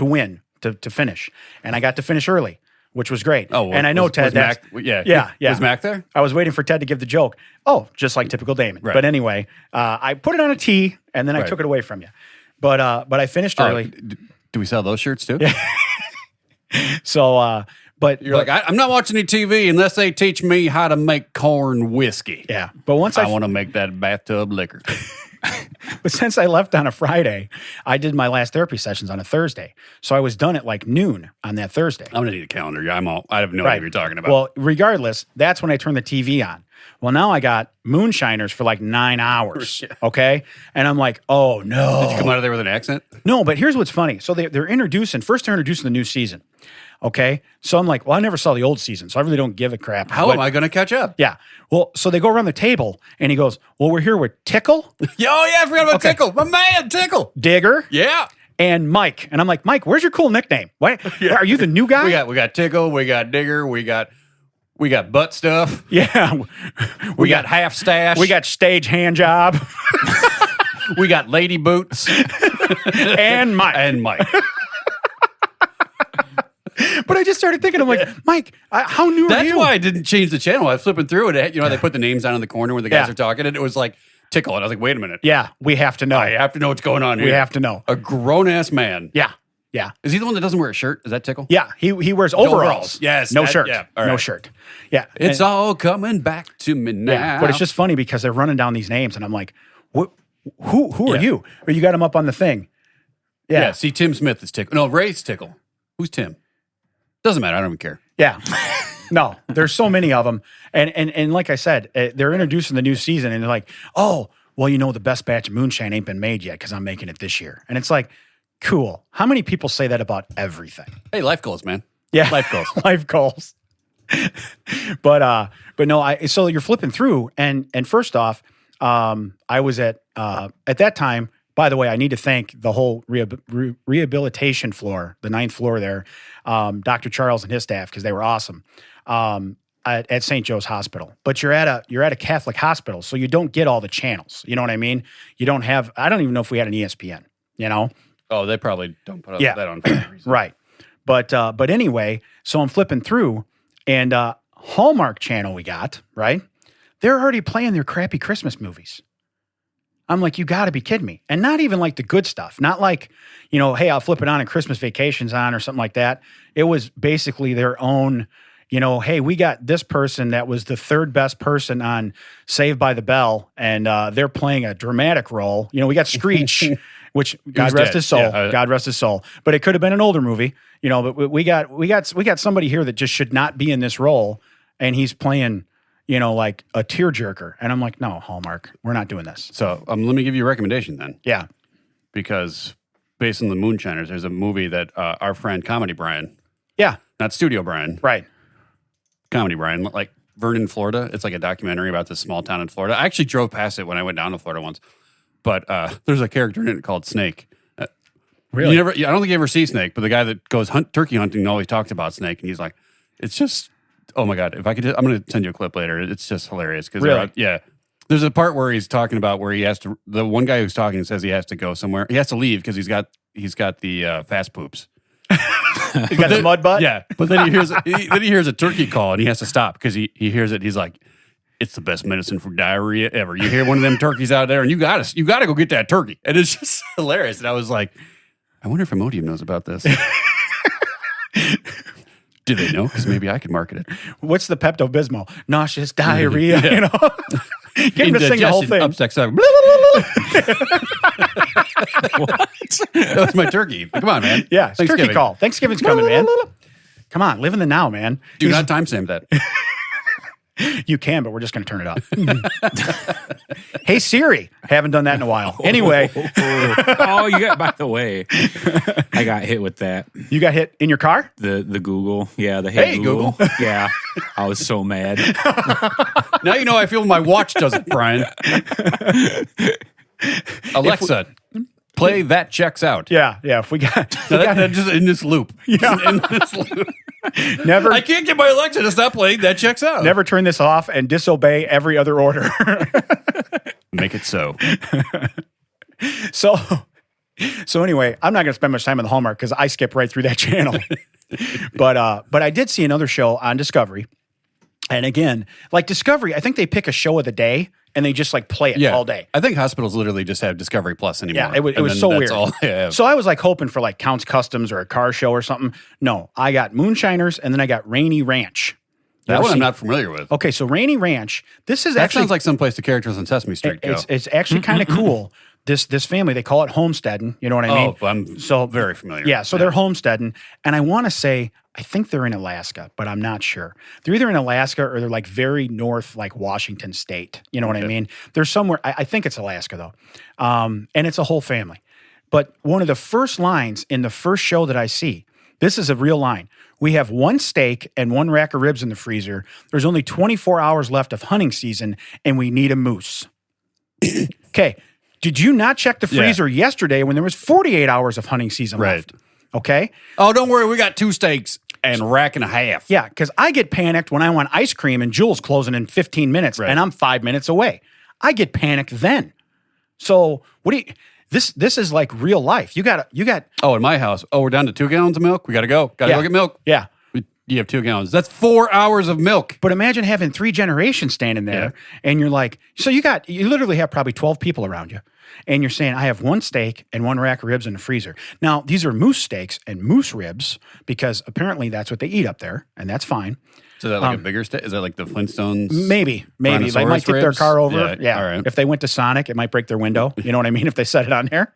win, to finish, and I got to finish early, which was great. Oh, well, and I know Ted. was That's, Mac, yeah, yeah. Was Mac there? I was waiting for Ted to give the joke. Oh, just like typical Damon. Right. But anyway, I put it on a tee, and then I Right. took it away from you. But I finished early. Do we sell those shirts too? So, but You're like, I'm not watching any TV unless they teach me how to make corn whiskey. yeah. But once I want to make that bathtub liquor. But since I left on a Friday, I did my last therapy sessions on a Thursday. So I was done at like noon on that Thursday. I'm gonna need a calendar. Yeah, I have no idea what you're talking about. Well, regardless, that's when I turned the TV on. Well, now I got Moonshiners for like 9 hours. Okay. And I'm like, oh no. Did you come out of there with an accent? No, but here's what's funny. So they're introducing the new season. Okay. So I'm like, well, I never saw the old season, so I really don't give a crap. How am I gonna catch up? Yeah. Well, so they go around the table and he goes, well, we're here with Tickle, Oh yeah, I forgot about Tickle. My man, Tickle. Digger, Yeah. and Mike. And I'm like, Mike, where's your cool nickname? Why are you the new guy? We got Tickle, we got Digger, we got butt stuff, Yeah. we got half stash, We got stage hand job we got lady boots and Mike. and Mike. But I just started thinking, I'm like, Mike, how new are That's you? why I didn't change the channel. I was flipping through it. You know, they put the names down in the corner where the guys Yeah. are talking, and it was like Tickle. And I was like, wait a minute. Yeah, we have to know. I have to know what's going on here. We have to know. A grown ass man. Yeah. Yeah. Is he the one that doesn't wear a shirt? Is that Tickle? Yeah. He wears overalls. overalls. Yes, No that- shirt. yeah, all No right. shirt. Yeah. It's all coming back to me now. Yeah. But it's just funny because they're running down these names and I'm like, who are Yeah. you? Or you got them up on the thing. yeah. Yeah. See, Tim Smith is Tickle. No, Ray's Tickle. Who's Tim? Doesn't matter. I don't even care. Yeah. No, there's so many of them. And like I said, they're introducing the new season and they're like, oh, well, you know, the best batch of moonshine ain't been made yet because I'm making it this year. And it's like, cool. How many people say that about everything? Hey, life goals, man. Yeah. Life goals. Life goals. but no, so you're flipping through and first off, I was at that time, by the way, I need to thank the whole rehabilitation floor, the 9th floor there, Dr. Charles and his staff, because they were awesome. At St. Joe's Hospital, but you're at a Catholic hospital, so you don't get all the channels. You know what I mean? You don't have. I don't even know if we had an ESPN. You know? Oh, they probably don't put Yeah. that on for that reason. Right. But anyway, so I'm flipping through, and Hallmark Channel we got right. They're already playing their crappy Christmas movies. I'm like, you got to be kidding me, and not even like the good stuff. Not like, you know, hey, I'll flip it on and Christmas Vacation's on or something like that. It was basically their own. hey, we got this person that was the third best person on Saved by the Bell, and they're playing a dramatic role. We got Screech, which God rest his soul. Yeah, God rest his soul. But it could have been an older movie, But we got somebody here that just should not be in this role, and he's playing, like a tearjerker. And I'm like, no, Hallmark, we're not doing this. So let me give you a recommendation then. Yeah, Because based on the Moonshiners, there's a movie that our friend Comedy Brian, yeah, not Studio Brian, right. Comedy Brian, like Vernon, Florida. It's like a documentary about this small town in Florida. I actually drove past it when I went down to Florida once. But there's a character in it called Snake. Really? I don't think you ever see Snake, but the guy that goes turkey hunting always talks about Snake, and he's like, it's just, oh my God, if I could, I'm going to send you a clip later. It's just hilarious. Really? Yeah. There's a part where he's talking about where he has to, the one guy who's talking says he has to go somewhere. He has to leave because he's got the fast poops. He's got the mud butt? Yeah. But then he hears a turkey call and he has to stop because he hears it. He's like, it's the best medicine for diarrhea ever. You hear one of them turkeys out there and you got to go get that turkey. And it's just hilarious. And I was like, I wonder if Imodium knows about this. Do they know? Because maybe I could market it. What's the Pepto-Bismol? Nauseous diarrhea, Get him to sing the whole thing. What? That was my turkey. Come on, man. Yeah, it's turkey call. Thanksgiving's coming, man. Come on, live in the now, man. Do not timestamp that. You can, but we're just going to turn it off. Hey, Siri. Haven't done that in a while. Anyway. By the way, I got hit with that. You got hit in your car? The Google. Yeah, the Hey, Google. Yeah, I was so mad. Now you know I feel my watch does it, Brian. Alexa, play That Checks Out. Yeah. If we got... Just in this loop. Yeah. In this loop. Never... I can't get my Alexa to stop playing That Checks Out. Never turn this off and disobey every other order. Make it so. So anyway, I'm not going to spend much time on the Hallmark because I skip right through that channel. But I did see another show on Discovery. And again, like Discovery, I think they pick a show of the day and they just like play it all day. I think hospitals literally just have Discovery Plus anymore. Yeah, it was so weird. All they have. So I was like hoping for like Counts Customs or a car show or something. No, I got Moonshiners and then I got Rainy Ranch. That one I'm not familiar with. Okay, so Rainy Ranch, this is That actually... sounds like someplace the characters on Sesame Street go. It's actually kind of cool. This family, they call it homesteading. You know what I mean? Oh, I'm so very familiar. Yeah, so they're homesteading. And I want to say, I think they're in Alaska, but I'm not sure. They're either in Alaska or they're like very north, like Washington State. You know what I mean? They're somewhere, I think it's Alaska though. And it's a whole family. But one of the first lines in the first show that I see, this is a real line. We have one steak and one rack of ribs in the freezer. There's only 24 hours left of hunting season and we need a moose. Okay. Did you not check the freezer yesterday when there was 48 hours of hunting season left? Okay. Oh, don't worry. We got 2 steaks and a rack and a half. Yeah, because I get panicked when I want ice cream and Jules closing in 15 minutes and I'm 5 minutes away. I get panicked then. So what do you... This is like real life. You got. Oh, in my house. Oh, we're down to 2 gallons of milk. We got to go. Got to go get milk. Yeah. You have 2 gallons. That's 4 hours of milk. But imagine having 3 generations standing there and you're like, so you literally have probably 12 people around you. And you're saying, I have 1 steak and 1 rack of ribs in the freezer. Now, these are moose steaks and moose ribs because apparently that's what they eat up there, and that's fine. So is that like a bigger steak? Is that like the Flintstones? Maybe. They might tip their car over. Yeah. All right. If they went to Sonic, it might break their window. You know what I mean? If they set it on there.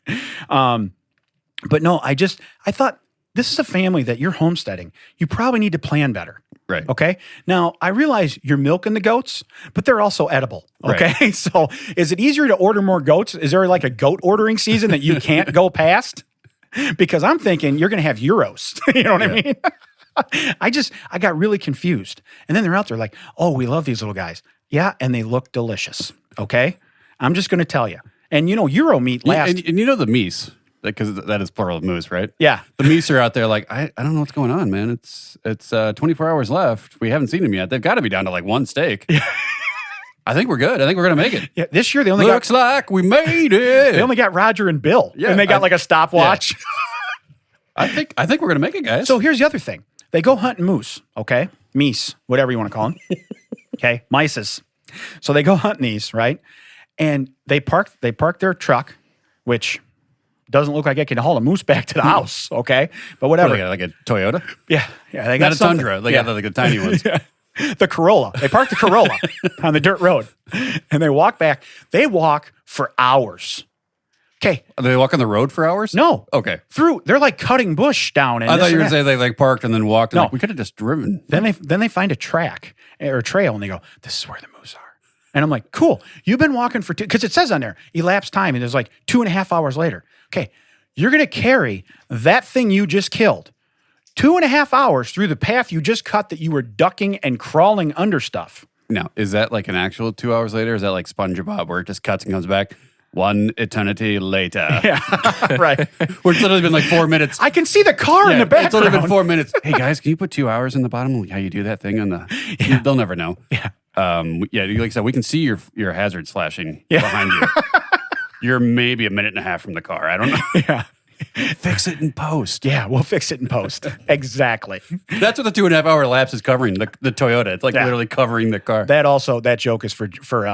But no, I thought this is a family that you're homesteading. You probably need to plan better. Right. Okay. Now, I realize you're milking the goats, but they're also edible. Okay. Right. So is it easier to order more goats? Is there like a goat ordering season that you can't go past? Because I'm thinking you're going to have euros. You know what I mean? I got really confused. And then they're out there like, oh, we love these little guys. Yeah. And they look delicious. Okay. I'm just going to tell you. And Euro meat lasts. And the meese. Because that is plural of moose, right? Yeah. The meese are out there like, I don't know what's going on, man. It's 24 hours left. We haven't seen them yet. They've got to be down to like 1 steak. I think we're good. I think we're going to make it. Yeah, this year they only Looks like we made it. They only got Roger and Bill. Yeah, and they got like a stopwatch. Yeah. I think we're going to make it, guys. So here's the other thing. They go hunting moose, okay? Meese, whatever you want to call them. Okay? Mices. So they go hunting these, right? And they park their truck, which... doesn't look like it can haul a moose back to the house. Okay, but whatever. What, like a Toyota? Yeah, they got Not a something. Tundra. They got like the tiny ones. Yeah. The Corolla. They parked the Corolla on the dirt road, and they walk back. They walk for hours. Okay. Do they walk on the road for hours? No. Okay. They're like cutting bush down. And I thought you were going going to say they like parked and then walked. And No. like, we could have just driven. Then they find a track or a trail, and they go, "This is where the moose are." And I'm like, "Cool. You've been walking for because it says on there elapsed time, and there's like 2.5 hours later. Okay, you're going to carry that thing you just killed 2.5 hours through the path you just cut that you were ducking and crawling under stuff." Now, is that like an actual 2 hours later? Is that like SpongeBob where it just cuts and comes back? 1 eternity later. Yeah, right. Where it's literally been like 4 minutes. I can see the car in the It's background. only been 4 minutes. Hey guys, can you put 2 hours in the bottom? Like how you do that thing on the? They'll never know. Yeah. Like I said, we can see your hazards flashing behind you. You're maybe a minute and a half from the car. I don't know. Yeah. Fix it in post. Yeah, we'll fix it in post. Exactly. That's what the 2.5 hour lapse is covering. The Toyota. It's like literally covering the car. That joke is for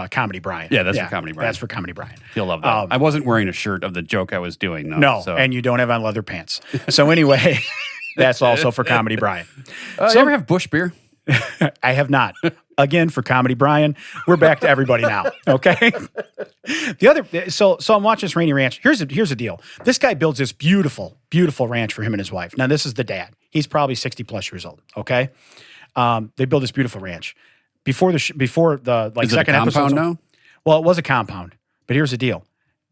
Comedy Brian. Yeah, that's for Comedy Brian. That's for Comedy Brian. He'll love that. I wasn't wearing a shirt of the joke I was doing, though. No, so. and you don't have on leather pants. So anyway, that's also for Comedy Brian. You ever have Bush beer? I have not. Again, for Comedy Brian, we're back to everybody now. Okay. So I'm watching this Rainy Ranch. Here's the deal. This guy builds this beautiful, beautiful ranch for him and his wife. Now this is the dad. He's probably 60 plus years old. Okay. They build this beautiful ranch before the like Is it second a compound episode. now? Well, it was a compound, but here's the deal.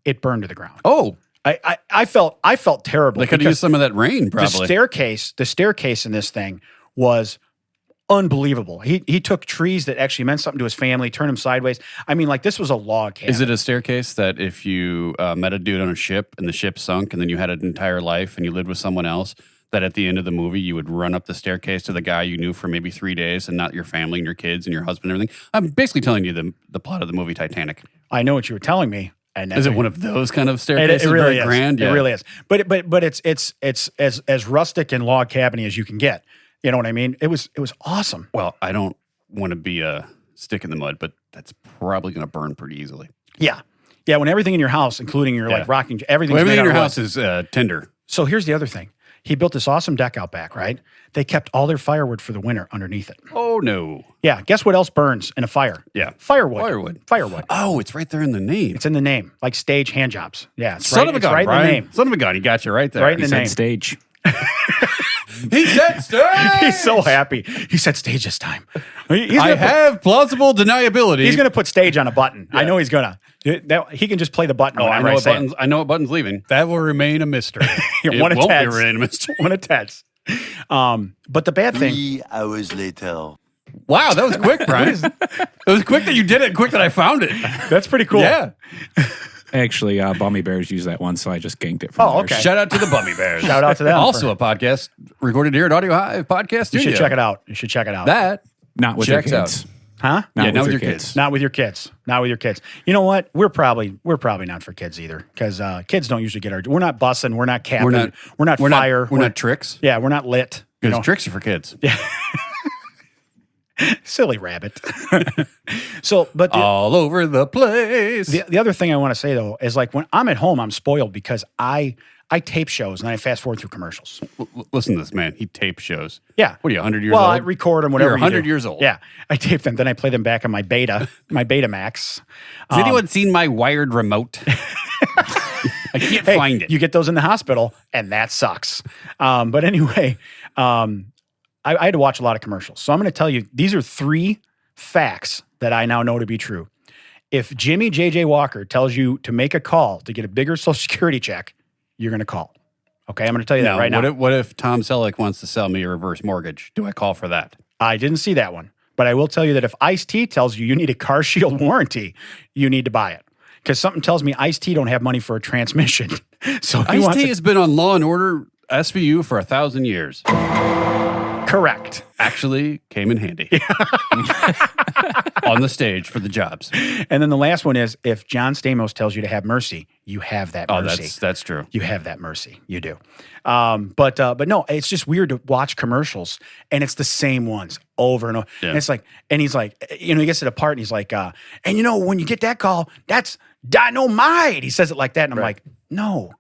It burned to the ground. Oh, I felt terrible. they could have used some of that rain, probably. The staircase in this thing was unbelievable. He took trees that actually meant something to his family, turned them sideways. I mean, like this was a log cabin. Is it a staircase that if you met a dude on a ship and the ship sunk and then you had an entire life and you lived with someone else, that at the end of the movie you would run up the staircase to the guy you knew for maybe 3 days and not your family and your kids and your husband and everything? I'm basically telling you the plot of the movie Titanic. I know what you were telling me. And Is it one of those kind of staircases? It really Very is. grand? It really is. But it's as rustic and log cabiny as you can get. You know what I mean? It was awesome. Well, I don't want to be a stick in the mud, but that's probably going to burn pretty easily. Yeah. Yeah, when everything in your house, including your like rocking, everything's Well, everything made in your out of house is tinder. So here's the other thing. He built this awesome deck out back, right? They kept all their firewood for the winter underneath it. Oh, no. Yeah. Guess what else burns in a fire? Yeah. Firewood. Oh, it's right there in the name. It's in the name, like stage hand jobs. Yeah. It's Son right, of a it's gun, right Brian. in the name. Son of a gun. He got you right there. Right in He the said name. stage. He said stage! He's so happy. He said stage this time. He's I gonna put- have plausible deniability. He's going to put stage on a button. I know he's going to. He can just play the button. Oh, I whenever know what say it. buttons. I know what button's leaving. That will remain a mystery. It One of won't be Ted's. remain a mystery. One of Ted's. But the bad thing. 3 hours later. Wow, that was quick, Brian. It was quick that you did it. Quick that I found it. That's pretty cool. Yeah. Actually, Bummy Bears used that one, so I just ganked it from Oh, there. okay. Shout out to the Bummy Bears. Shout out to them. Also a podcast recorded here at Audiohive Podcasting. You should check it out. You should check it out. That Not with your checks out. kids. Huh? Not not with with your your kids. Not with your kids. Not with your kids. You know what? We're probably not for kids either because kids don't usually get our. We're not bussing. We're not capping. We're not fire. We're not tricks. Yeah, we're not lit. You Because know? tricks are for kids. Silly rabbit. So, but All over the place. the other thing I want to say though is like when I'm at home, I'm spoiled because I tape shows and I fast forward through commercials. Listen to this man. He tapes shows. Yeah. What are you, 100 years Well, old? I record them, whatever. You're you 100 do. years old. Yeah, I tape them, then I play them back on my Betamax. Has anyone seen my wired remote? I can't Hey, find it. you get those in the hospital, and that sucks. But anyway, I had to watch a lot of commercials. So I'm going to tell you, these are 3 facts that I now know to be true. If Jimmy J.J. Walker tells you to make a call to get a bigger Social Security check, you're going to call. Okay, I'm going to tell you that right now. What if Tom Selleck wants to sell me a reverse mortgage? Do I call for that? I didn't see that one. But I will tell you that if Ice-T tells you need a car shield warranty, you need to buy it. Because something tells me Ice-T don't have money for a transmission. So he wants Ice-T has been on Law & Order SVU for 1,000 years. correct. Actually came in handy. On the stage for the jobs. And then the last one is if John Stamos tells you to have mercy, you have that Oh, mercy. that's true. You have that mercy. You do. But no, it's just weird to watch commercials and it's the same ones over and over. Yeah. And it's like, and he's like, he gets to the part and he's like, and when you get that call, that's dynamite. He says it like that. And I'm like, no,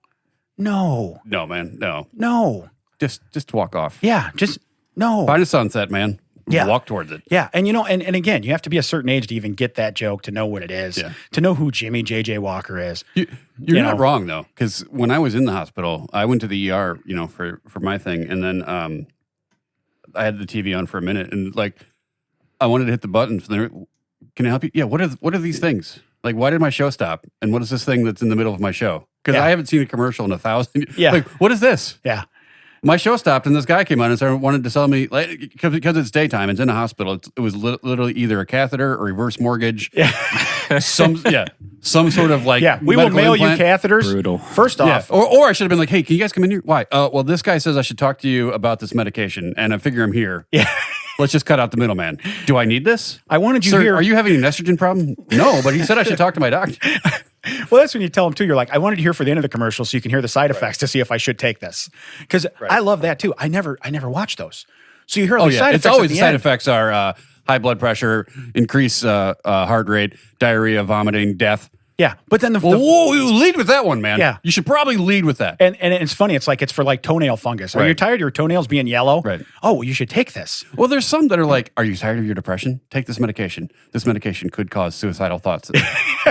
No. No, man. No. No. Just walk off. Yeah, just no. Find a sunset, man. Yeah. Walk towards it. Yeah, and and again, you have to be a certain age to even get that joke, to know what it is, to know who Jimmy J.J. Walker is. You're not wrong, though, because when I was in the hospital, I went to the ER, for my thing, and then I had the TV on for a minute, and I wanted to hit the buttons. Can I help you? Yeah. What are these things? Like, why did my show stop? And what is this thing that's in the middle of my show? Because I haven't seen a commercial in 1,000. Yeah. Like, what is this? Yeah. My show stopped, and this guy came on and wanted to sell me, because it's daytime, it's in a hospital. It was literally either a catheter or reverse mortgage. Yeah. some sort of we will mail implant. you catheters. Brutal. First off. Or I should have been like, hey, can you guys come in here? Why? Well, this guy says I should talk to you about this medication, and I figure I'm here. Yeah. Let's just cut out the middleman. Do I need this? I wanted you Sir, here. Are you having an estrogen problem? No, but he said I should talk to my doctor. Well, that's when you tell them too. You're like, I wanted to hear for the end of the commercial so you can hear the side effects to see if I should take this. Because I love that too. I never watch those. So you hear all the side effects. It's always at the the side end. effects are high blood pressure, increased heart rate, diarrhea, vomiting, death. Yeah, but then Whoa, you lead with that one, man. Yeah. You should probably lead with that. and it's funny. It's like it's for toenail fungus. Are you tired of your toenails being yellow? Right. Oh, well, you should take this. Well, there's some that are like, are you tired of your depression? Take this medication. This medication could cause suicidal thoughts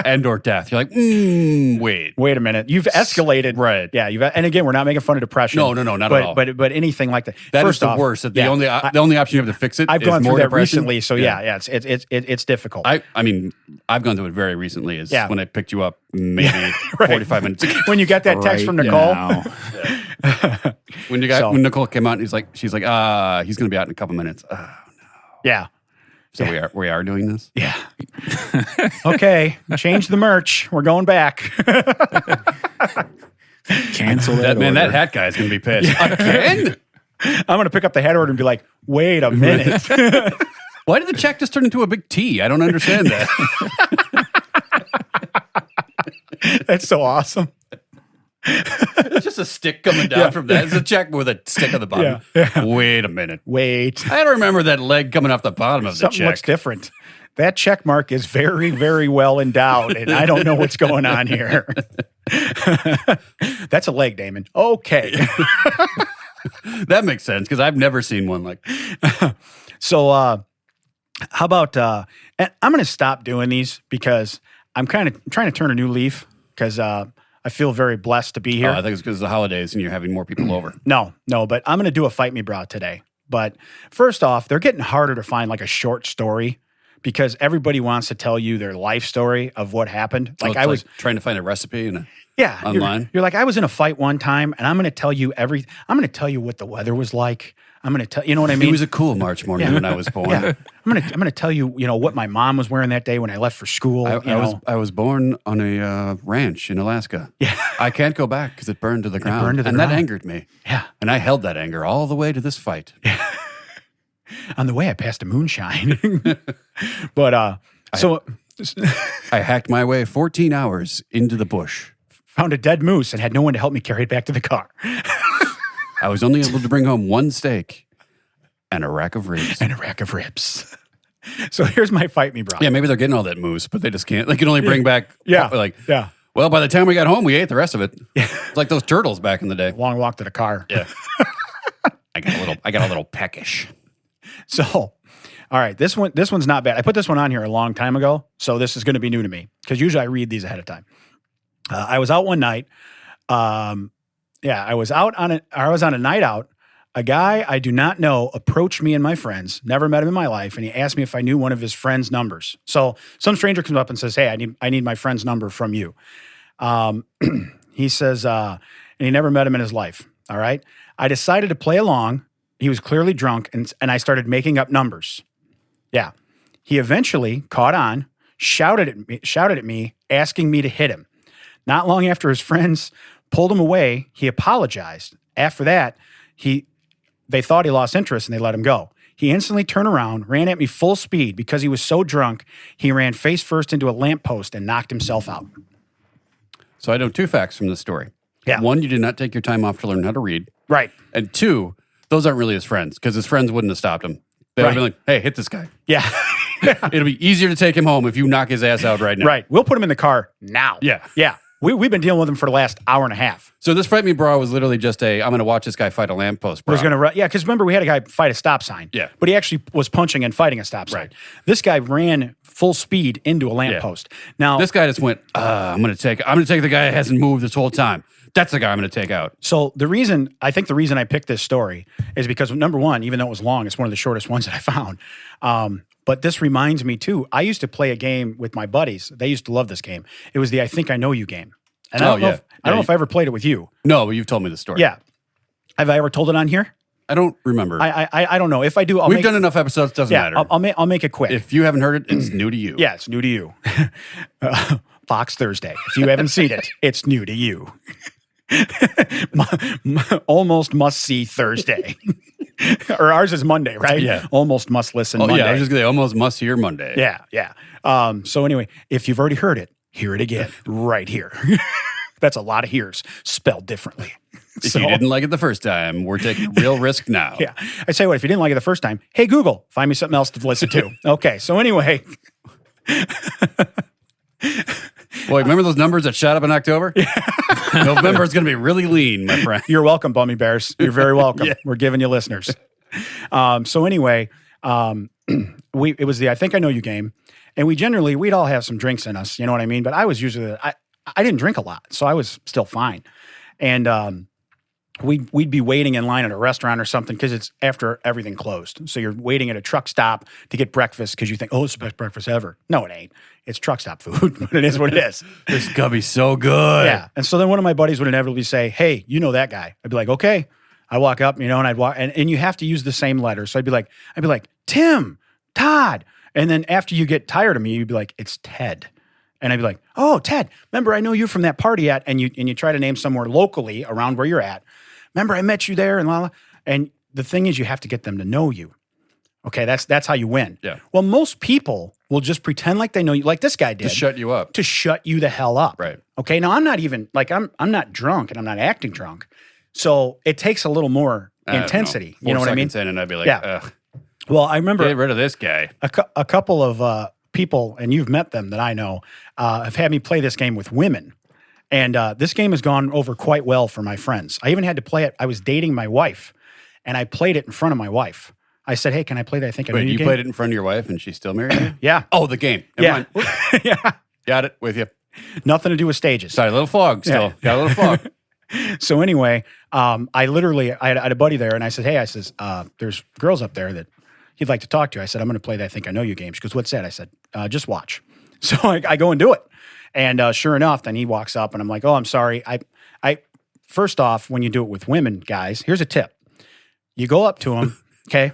and or death. You're like, wait. Wait a minute. You've escalated. Right. Yeah. And again, we're not making fun of depression. No, not at all. But anything like that. That First is the off, worst. The only option you have to fix it I've is gone more through that depression. recently. So yeah, it's difficult. I mean, I've gone through it very recently. Is when I picked you up maybe Right. 45 minutes ago. When you got that text from Nicole. now. When Nicole came out, she's like, he's going to be out in a couple minutes. Yeah. So we are doing this. Yeah. Okay. Change the merch. We're going back. Cancel That that order. hat guy is going to be pissed again. I'm going to pick up the head order and be like, wait a minute. Why did the check just turn into a big T? I don't understand that. That's so awesome. It's just a stick coming down from that. It's a check with a stick on the bottom. Yeah. Wait a minute. Wait. I don't remember that leg coming off the bottom of the Something check. looks different. That check mark is very, very well endowed, and I don't know what's going on here. That's a leg, Damon. Okay. That makes sense because I've never seen one like. So, how about, and I'm going to stop doing these because I'm kind of trying to turn a new leaf because I feel very blessed to be here. I think it's because of the holidays and you're having more people over. No, but I'm going to do a Fight Me Bra today. But first off, they're getting harder to find like a short story because everybody wants to tell you their life story of what happened. Like I was trying to find a recipe and online. You're like, I was in a fight one time and I'm going to tell you I'm going to tell you what the weather was like. I'm going to tell you know what I mean? It was a cool March morning when I was born. Yeah. I'm going to tell you, what my mom was wearing that day when I left for school. I was born on a ranch in Alaska. Yeah. I can't go back because it burned to the ground. That ground. Angered me. Yeah. And I held that anger all the way to this fight. Yeah. On the way, I passed a moonshine. But I hacked my way 14 hours into the bush. Found a dead moose and had no one to help me carry it back to the car. I was only able to bring home one steak and a rack of ribs. So here's my Fight Me Bra. Yeah, maybe they're getting all that moose, but they just can't. They can only bring back. Yeah. Well, by the time we got home, we ate the rest of it. Yeah. It's like those turtles back in the day. Long walk to the car. Yeah. I got a little peckish. So, all right, this one's not bad. I put this one on here a long time ago, so this is going to be new to me because usually I read these ahead of time. I was out one night. I was on a night out. A guy I do not know approached me and my friends, never met him in my life, and he asked me if I knew one of his friends' numbers. So some stranger comes up and says, "Hey, I need my friend's number from you." He says, and he never met him in his life. All right. I decided to play along. He was clearly drunk, and I started making up numbers. Yeah. He eventually caught on, shouted at me, asking me to hit him. Not long after his friends pulled him away, he apologized. After that, they thought he lost interest and they let him go. He instantly turned around, ran at me full speed. Because he was so drunk, he ran face first into a lamppost and knocked himself out. So I know two facts from this story. Yeah. One, you did not take your time off to learn how to read. Right. And two, those aren't really his friends because his friends wouldn't have stopped him. They would have been like, hey, hit this guy. Yeah. It'll be easier to take him home if you knock his ass out right now. Right. We'll put him in the car now. Yeah. Yeah. We've been dealing with him for the last hour and a half. So this Fight Me Bra was literally just I'm going to watch this guy fight a lamppost bra. Because remember, we had a guy fight a stop sign. Yeah. But he actually was punching and fighting a stop sign. Right. This guy ran full speed into a lamppost. Now, This guy just went, I'm going to take the guy that hasn't moved this whole time. That's the guy I'm going to take out. so the reason I picked this story is because, number one, even though it was long, it's one of the shortest ones that I found. But this reminds me, too, I used to play a game with my buddies. They used to love this game. It was the I Think I Know You game. And I don't know if I ever played it with you. No, but you've told me the story. Yeah. Have I ever told it on here? I don't remember. I don't know. If I do, We've done enough episodes, doesn't matter. I'll make it quick. If you haven't heard it, it's new to you. Yeah, it's new to you. Fox Thursday. If you haven't seen it, it's new to you. Almost must see Thursday. Or ours is Monday, right? Yeah. Almost must listen Monday. Yeah, I was just going to almost must hear Monday. Yeah. So anyway, if you've already heard it, hear it again right here. That's a lot of hears spelled differently. If you didn't like it the first time, we're taking a real risk now. Yeah. I say what, if you didn't like it the first time, hey, Google, find me something else to listen to. Okay. So anyway. Boy, remember those numbers that shot up in October? Yeah. November is going to be really lean, my friend. You're welcome, Bummy Bears. You're very welcome. Yeah. We're giving you listeners. So anyway, it was the I Think I Know You game. And we'd all have some drinks in us, you know what I mean? But I was usually, I didn't drink a lot, so I was still fine. And we'd be waiting in line at a restaurant or something because it's after everything closed. So you're waiting at a truck stop to get breakfast because you think, oh, it's the best breakfast ever. No, it ain't. It's truck stop food, but it is what it is. This is going to be so good. Yeah. And so then one of my buddies would inevitably say, hey, you know that guy. I'd be like, okay. I walk up, and I'd walk, and you have to use the same letter. So I'd be like, Tim, Todd. And then after you get tired of me, you'd be like, it's Ted. And I'd be like, oh, Ted, remember I know you from that party and you try to name somewhere locally around where you're at. Remember I met you there and la. And the thing is, you have to get them to know you. Okay, that's how you win. Yeah. Well, most people will just pretend like they know you, like this guy did. To shut you up. To shut you the hell up. Right. Okay, now I'm not even, I'm not drunk and I'm not acting drunk. So it takes a little more intensity. You know what I mean? And I'd be like, yeah. ugh. Well, I remember. Get rid of this guy. A couple of people, and you've met them that I know, have had me play this game with women. And this game has gone over quite well for my friends. I even had to play it. I was dating my wife, and I played it in front of my wife. I said, hey, can I play that? I think I know you game? Played it in front of your wife, and she still married you? Yeah. Oh, the game. Yeah. Yeah. Got it. With you. Nothing to do with stages. Sorry, a little fog still. Yeah. Got a little fog. So anyway, I had a buddy there, and I said, hey, there's girls up there that he'd like to talk to. I said, I'm going to play that I Think I Know You game. She goes, what's that? I said, just watch. So I go and do it. And sure enough, then he walks up, and I'm like, oh, I'm sorry. I first off, when you do it with women, guys, here's a tip. You go up to them, okay?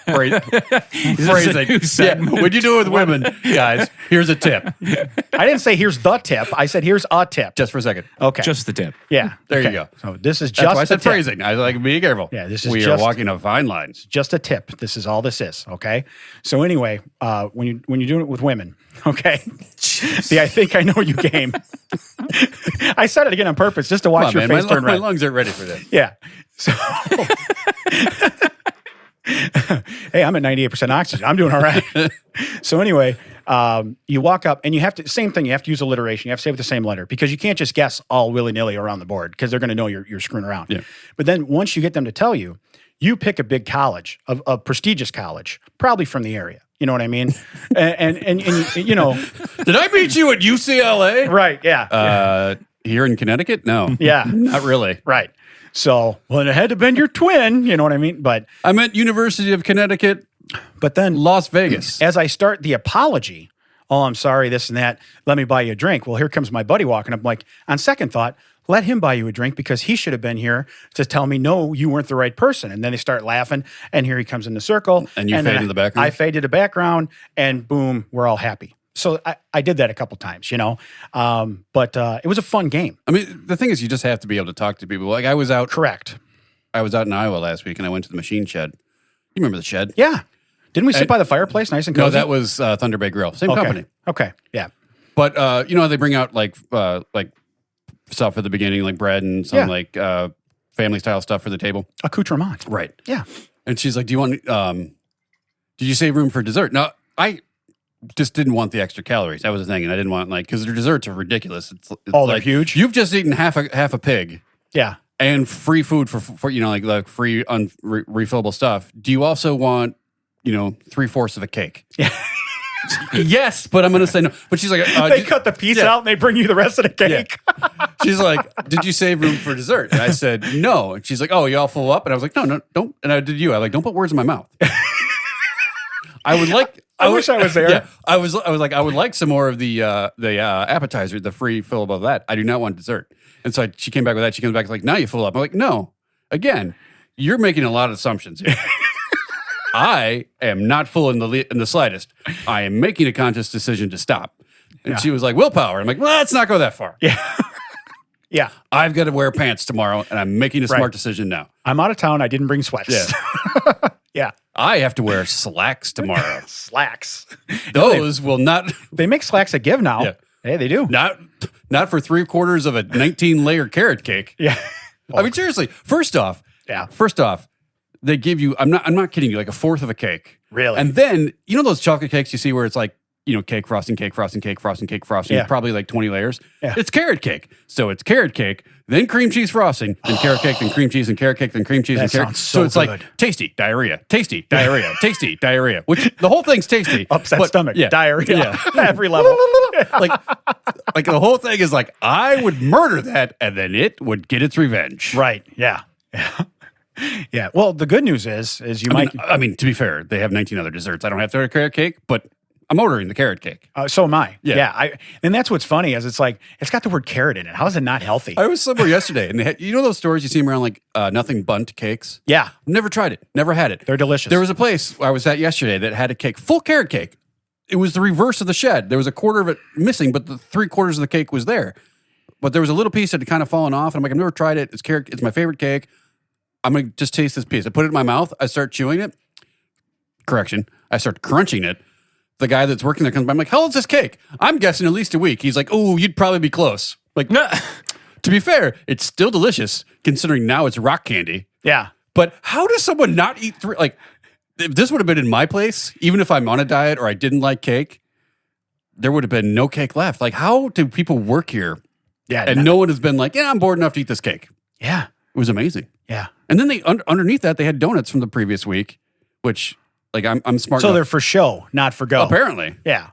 Phrasing. Yeah, when you do it with women, guys, here's a tip. I didn't say here's the tip. I said here's a tip. Just for a second. Okay. Just the tip. Yeah. There okay. you go. So this is That's just why I said a tip. phrasing. I was like, be careful. Yeah, this is we just are walking a fine lines. Just a tip. This is all this is, okay? So anyway, when you're doing it with women, okay? The I Think I Know You game. I said it again on purpose just to watch your face turn red. My lungs aren't ready for this. Yeah. So hey, I'm at 98% oxygen. I'm doing all right. So anyway, you walk up and you have to, same thing, you have to use alliteration. You have to say it with the same letter because you can't just guess all willy-nilly around the board because they're going to know you're screwing around. Yeah. But then once you get them to tell you, you pick a big college, a prestigious college, probably from the area. You know what I mean? and you know. Did I meet you at UCLA? Right, yeah. Here in Connecticut? No. Yeah. Not really. Right. So, well, it had to have been your twin, you know what I mean? But I meant University of Connecticut, but then Las Vegas. As I start the apology, oh, I'm sorry, this and that, let me buy you a drink. Well, here comes my buddy walking up. I'm like, on second thought, let him buy you a drink because he should have been here to tell me, no, you weren't the right person. And then they start laughing, and here he comes in the circle. And you fade in the background? I fade to the background, and boom, we're all happy. So I did that a couple times, you know, but it was a fun game. I mean, the thing is, you just have to be able to talk to people. Like I was out. Correct. I was out in Iowa last week, and I went to the machine shed. You remember the shed? Yeah. Didn't we sit by the fireplace, nice and cozy? No, that was Thunder Bay Grill. Same company. Okay. Yeah. But you know how they bring out like stuff at the beginning, like bread and some like family style stuff for the table. Accoutrement. Right. Yeah. And she's like, "Do you want? Did you save room for dessert?" No, just didn't want the extra calories. That was the thing, and I didn't want because their desserts are ridiculous. It's they're huge. You've just eaten half a pig. Yeah. And free food for like free refillable stuff. Do you also want 3/4 of a cake? Yeah. Yes, but I'm going to say no. But she's like, they cut the piece out and they bring you the rest of the cake. Yeah. She's like, did you save room for dessert? And I said no. And she's like, oh, you all full up? And I was like, no, don't. And I did you. I like, don't put words in my mouth. I would like. I wish I was there. Yeah, I was like, I would like some more of the appetizer, the free fill above that. I do not want dessert. And so she came back with that. She comes back like, now you fill up. I'm like, no. Again, you're making a lot of assumptions here. I am not full in the slightest. I am making a conscious decision to stop. And she was like, willpower. I'm like, well, let's not go that far. Yeah. Yeah. I've got to wear pants tomorrow, and I'm making a smart decision now. I'm out of town. I didn't bring sweats. Yeah. Yeah. I have to wear slacks tomorrow. Slacks. Those will not. They make slacks that give now. Yeah. Hey, they do. Not for 3/4 of a 19-layer carrot cake. Yeah. I mean, seriously. First off, they give you. I'm not kidding you. Like 1/4 of a cake. Really? And then those chocolate cakes you see where it's like cake frosting, cake frosting, cake frosting, cake frosting. Yeah. Probably like 20 layers. Yeah. It's carrot cake. So it's carrot cake, then cream cheese frosting, then carrot cake, then cream cheese, and carrot cake, then cream cheese, That and carrot. sounds so it's good. like tasty diarrhea, tasty diarrhea, tasty diarrhea. Which the whole thing's tasty. Upset stomach. Yeah. Diarrhea. Yeah. Every level. like the whole thing is like I would murder that, and then it would get its revenge. Right. Yeah. Yeah. Yeah. Well, the good news is you might. I mean, to be fair, they have 19 other desserts. I don't have to have a carrot cake, but I'm ordering the carrot cake. So am I. Yeah. And that's what's funny is it's like it's got the word carrot in it. How is it not healthy? I was somewhere yesterday, and they had, those stores you see them around like nothing bunt cakes. Yeah. Never tried it. Never had it. They're delicious. There was a place I was at yesterday that had a cake, full carrot cake. It was the reverse of the shed. There was 1/4 of it missing, but the 3/4 of the cake was there. But there was a little piece that had kind of fallen off, and I'm like, I've never tried it. It's carrot. It's my favorite cake. I'm going to just taste this piece. I put it in my mouth. I start chewing it. Correction. I start crunching it. The guy that's working there comes by. I'm like, how old is this cake? I'm guessing at least a week. He's like, oh, you'd probably be close. Like, to be fair, it's still delicious considering now it's rock candy. Yeah. But how does someone not eat three? Like, if this would have been in my place, even if I'm on a diet or I didn't like cake, there would have been no cake left. Like, how do people work here? Yeah. And no one has been like, yeah, I'm bored enough to eat this cake. Yeah. It was amazing. Yeah. And then they underneath that they had donuts from the previous week, which like I'm smart. So enough. they're for show, not for go. Apparently. Yeah.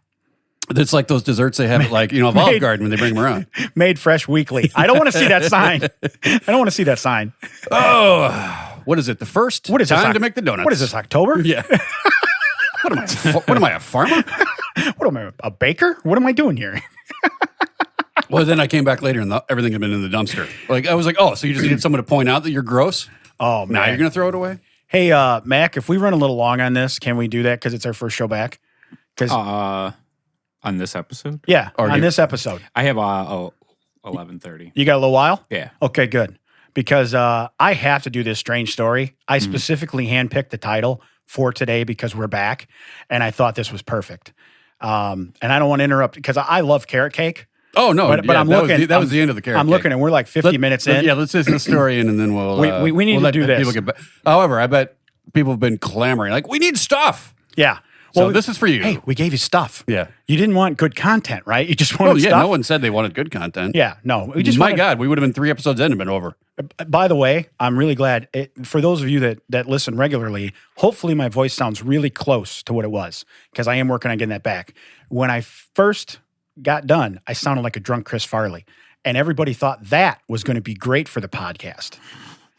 It's like those desserts they have at like Olive Garden when they bring them around. Made fresh weekly. I don't want to see that sign. I don't want to see that sign. Oh, what is it? The first What is time this, to make the donuts? What is this, October? Yeah. What am I, a farmer? What am I, a baker? What am I doing here? Well, then I came back later and everything had been in the dumpster. Like I was like, oh, so you just needed someone to point out that you're gross? Oh, man. Now you're going to throw it away? Hey, Mac, if we run a little long on this, can we do that because it's our first show back? Because on this episode? yeah, Or on you- this episode. I have 11:30. You got a little while? Yeah. Okay, good. Because I have to do this strange story. I specifically handpicked the title for today because we're back, and I thought this was perfect. And I don't want to interrupt because I love carrot cake. Oh, no. But I'm looking. That was the end of the carrot I'm cake. looking, and we're like 50 minutes in. Yeah, let's listen to the story and then we'll. We need we'll to let do this. people get back. However, I bet people have been clamoring like, we need stuff. Yeah. So this is for you. Hey, we gave you stuff. Yeah. You didn't want good content, right? You just Oh, wanted yeah. stuff. No one said they wanted good content. Yeah, no. We just My wanted, God, we would have been 3 episodes in and been over. By the way, I'm really glad. For those of you that listen regularly, hopefully my voice sounds really close to what it was because I am working on getting that back. When I first got done, I sounded like a drunk Chris Farley, and everybody thought that was going to be great for the podcast.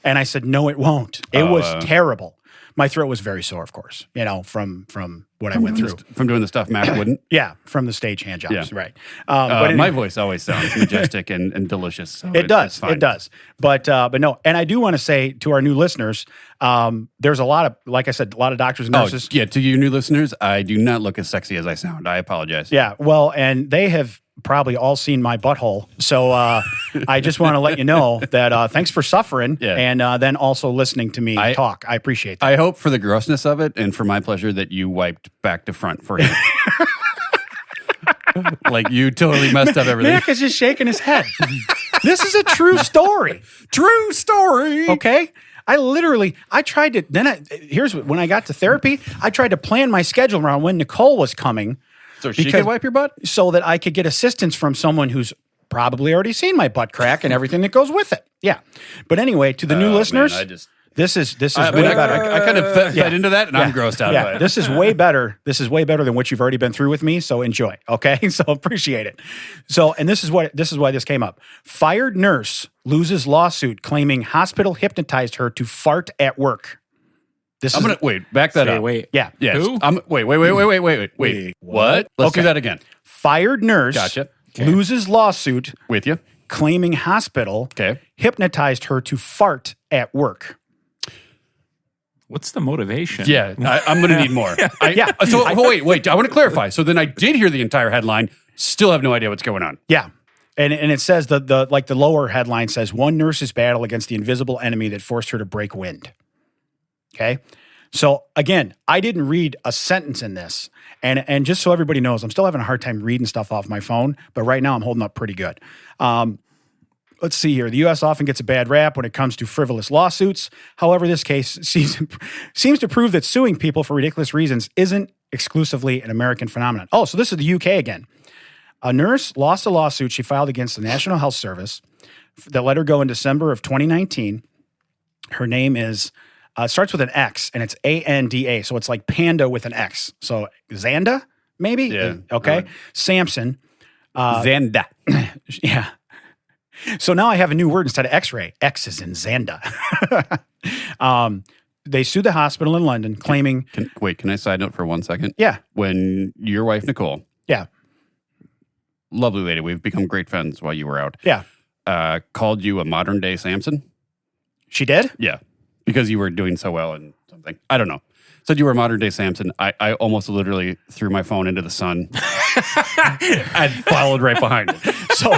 And I said, no, it won't. It was terrible. My throat was very sore, of course, from what I went through. From doing the stuff Mac wouldn't. Yeah, from the stage hand jobs, Yeah. right. But my voice always sounds majestic and delicious. So It does. it's fine. It does. But no. And I do want to say to our new listeners, there's a lot of, like I said, a lot of doctors and Oh, nurses. yeah. To you new listeners, I do not look as sexy as I sound. I apologize. Yeah. Well, and they have probably all seen my butthole. So I just want to let you know that thanks for suffering Yeah. and then also listening to me talk. I appreciate that. I hope for the grossness of it and for my pleasure that you wiped back to front for him. Like you totally messed up everything. Nick is just shaking his head. This is a true story. True story. Okay. I tried to, when I got to therapy, I tried to plan my schedule around when Nicole was coming So she could wipe your butt? So that I could get assistance from someone who's probably already seen my butt crack and everything that goes with it. Yeah. But anyway, to the new listeners, this is way better. I kind of fed into that, and I'm grossed out by it. This is way better. This is way better than what you've already been through with me. So enjoy. Okay. So appreciate it. So, and this is why this came up. Fired nurse loses lawsuit claiming hospital hypnotized her to fart at work. I'm gonna back that up. Wait. Yeah. Yes. Who? Wait. What? Let's do that again. Fired nurse Gotcha. loses lawsuit With you. claiming hospital hypnotized her to fart at work. What's the motivation? Yeah, I'm going to need more. So wait. I want to clarify. So then I did hear the entire headline. Still have no idea what's going on. Yeah. And it says the lower headline says one nurse's battle against the invisible enemy that forced her to break wind. Okay. So again, I didn't read a sentence in this. And just so everybody knows, I'm still having a hard time reading stuff off my phone, but right now I'm holding up pretty good. Let's see here. The U.S. often gets a bad rap when it comes to frivolous lawsuits. However, this case seems to prove that suing people for ridiculous reasons isn't exclusively an American phenomenon. Oh, so this is the U.K. again. A nurse lost a lawsuit she filed against the National Health Service that let her go in December of 2019. Her name is, starts with an X, and it's ANDA. So it's like panda with an X. So Xanda, maybe? Yeah. Okay. Samson. Xanda. Yeah. So now I have a new word instead of X-ray. X is in Xanda. They sued the hospital in London, claiming... Can I side note for 1 second? Yeah. When your wife, Nicole... Yeah. Lovely lady. We've become great friends while you were out. Yeah. Called you a modern-day Samson. She did? Yeah. Because you were doing so well in something. I don't know. Said you were a modern-day Samson. I almost literally threw my phone into the sun. I followed right behind it. So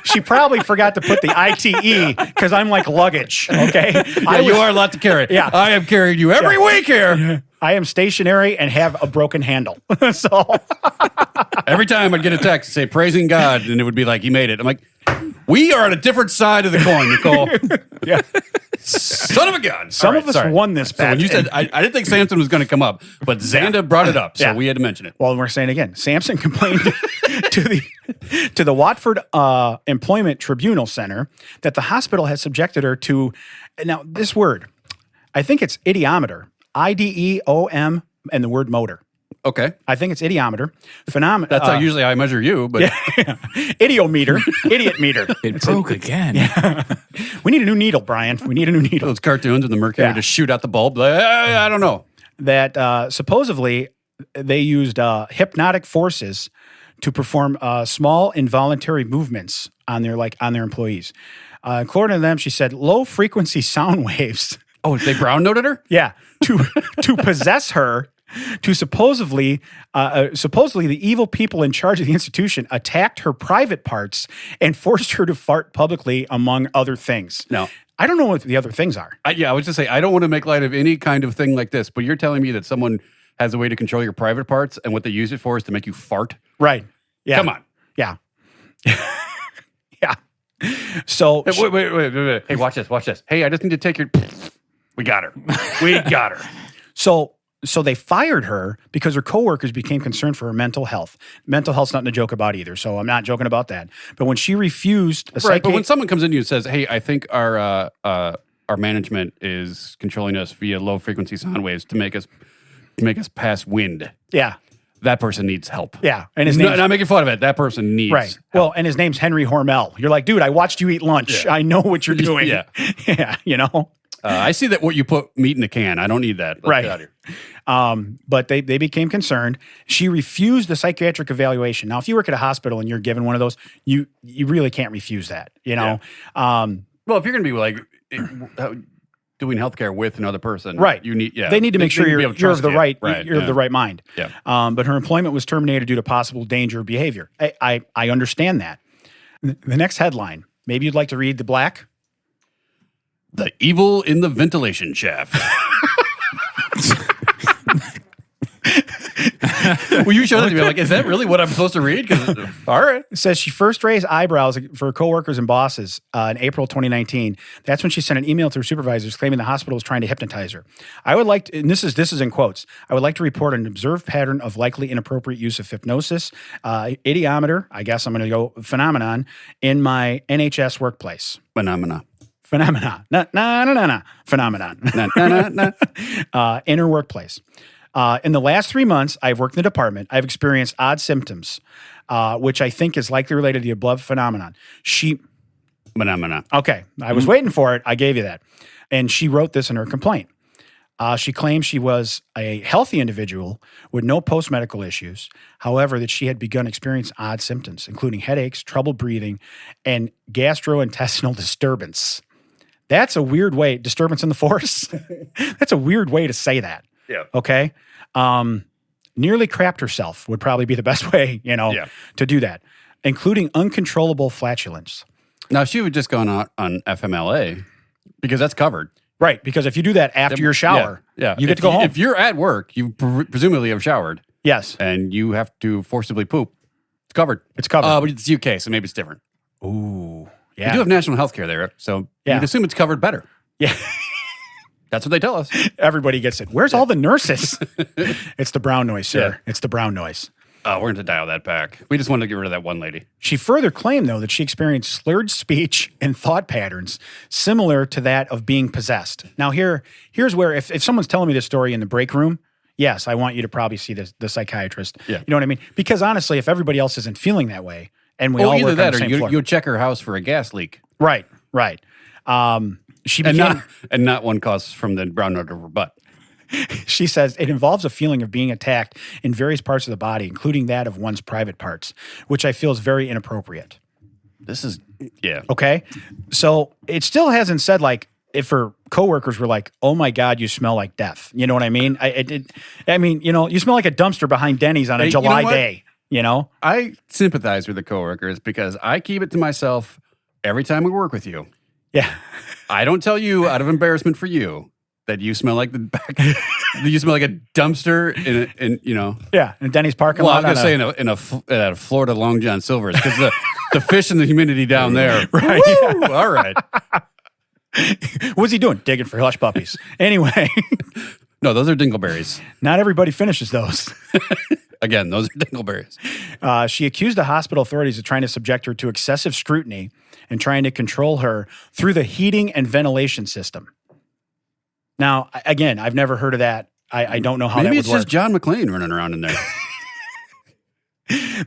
she probably forgot to put the ITE because I'm like luggage, okay? You are a lot to carry. Yeah. I have carried you every week here. I am stationary and have a broken handle. So every time I'd get a text say praising God, and it would be like, he made it. I'm like, we are on a different side of the coin, Nicole. Yeah. Son of a gun. Some of us won this So bet. when you said, I didn't think Samson was going to come up, but Xanda brought it up, so we had to mention it. Well, we're saying again, Samson complained to the Watford Employment Tribunal Center that the hospital has subjected her to, now this word, I think it's idiometer, IDEOM, and the word motor. Okay. I think it's idiometer. Phenomenon. That's how usually I measure you, but... Idiometer. Idiot meter. It broke again. We need a new needle, Brian. We need a new needle. those cartoons and the mercury just shoot out the bulb. Like, I don't know. That supposedly they used hypnotic forces to perform small involuntary movements on their employees. According to them, she said low frequency sound waves. Oh, they brown noted her? Yeah, to possess her. To supposedly the evil people in charge of the institution attacked her private parts and forced her to fart publicly, among other things. No. I don't know what the other things are. I was just say, I don't want to make light of any kind of thing like this, but you're telling me that someone has a way to control your private parts, and what they use it for is to make you fart? Right. Yeah. Come on. Yeah. Yeah. So Wait. Hey, watch this. Hey, I just need to take your... We got her. So they fired her because her coworkers became concerned for her mental health. Mental health's nothing to joke about either, so I'm not joking about that. But when she refused, but when someone comes in to you and says, "Hey, I think our management is controlling us via low frequency sound waves to make us pass wind," yeah, that person needs help. Yeah, and his name's not making fun of it. That person needs right. Well, and his name's Henry Hormel. You're like, dude, I watched you eat lunch. Yeah. I know what you're doing. Yeah, yeah, you know. I see that what you put meat in a can. I don't need that. Let's get out of here. But they became concerned. She refused the psychiatric evaluation. Now, if you work at a hospital and you're given one of those, you really can't refuse that. You know. Yeah. Well, if you're going to be like doing healthcare with another person, right? You need. Yeah. They need to make sure you're of the right. You're of the right mind. Yeah. But her employment was terminated due to possible danger of behavior. I understand that. The next headline. Maybe you'd like to read the black. The evil in the ventilation shaft. Will you show that to me? Like, is that really what I'm supposed to read? All right. It says she first raised eyebrows for coworkers and bosses in April 2019. That's when she sent an email to her supervisors claiming the hospital was trying to hypnotize her. I would like to, and this is in quotes, I would like to report an observed pattern of likely inappropriate use of hypnosis, idiometer, I guess I'm going to go phenomenon, in my NHS workplace. Phenomena. Phenomenon. Phenomenon. In her workplace. In the last 3 months, I've worked in the department. I've experienced odd symptoms, which I think is likely related to the above phenomenon. Phenomena. Okay. I was waiting for it. I gave you that. And she wrote this in her complaint. She claimed she was a healthy individual with no post-medical issues. However, that she had begun experiencing odd symptoms, including headaches, trouble breathing, and gastrointestinal disturbance. That's a weird way. Disturbance in the force? That's a weird way to say that. Yeah. Okay. Nearly crapped herself would probably be the best way, to do that, including uncontrollable flatulence. Now, she would just gone out on FMLA because that's covered. Right. Because if you do that after your shower, you get to go home. If you're at work, you presumably have showered. Yes. And you have to forcibly poop. It's covered. It's covered. But it's UK, so maybe it's different. Ooh. Yeah. You do have national health care there, so you'd assume it's covered better. Yeah. That's what they tell us. Everybody gets it. Where's all the nurses? It's the brown noise, sir. Yeah. It's the brown noise. We're going to dial that back. We just wanted to get rid of that one lady. She further claimed, though, that she experienced slurred speech and thought patterns similar to that of being possessed. Now, here's where, if someone's telling me this story in the break room, yes, I want you to probably see the psychiatrist. Yeah. You know what I mean? Because honestly, if everybody else isn't feeling that way, and we all either work that on the or same floor. you'll check her house for a gas leak. Right. She began, and not one caused from the brown note of her butt. She says it involves a feeling of being attacked in various parts of the body, including that of one's private parts, which I feel is very inappropriate. This is, yeah. Okay. So it still hasn't said, like, if her coworkers were like, "Oh my God, you smell like death." You know what I mean? You smell like a dumpster behind Denny's on a July day. I sympathize with the coworkers because I keep it to myself every time we work with you. Yeah. I don't tell you out of embarrassment for you that you smell like you smell like a dumpster Yeah, in Denny's parking lot. I was going to say in a Florida Long John Silver's because the fish and the humidity down there. Right. Woo! Yeah. All right. What's he doing? Digging for hush puppies. Anyway. No, those are dingleberries. Not everybody finishes those. Again, those are dingleberries. She accused the hospital authorities of trying to subject her to excessive scrutiny and trying to control her through the heating and ventilation system. Now, again, I've never heard of that. I don't know how that would work. Maybe it's just John McClane running around in there.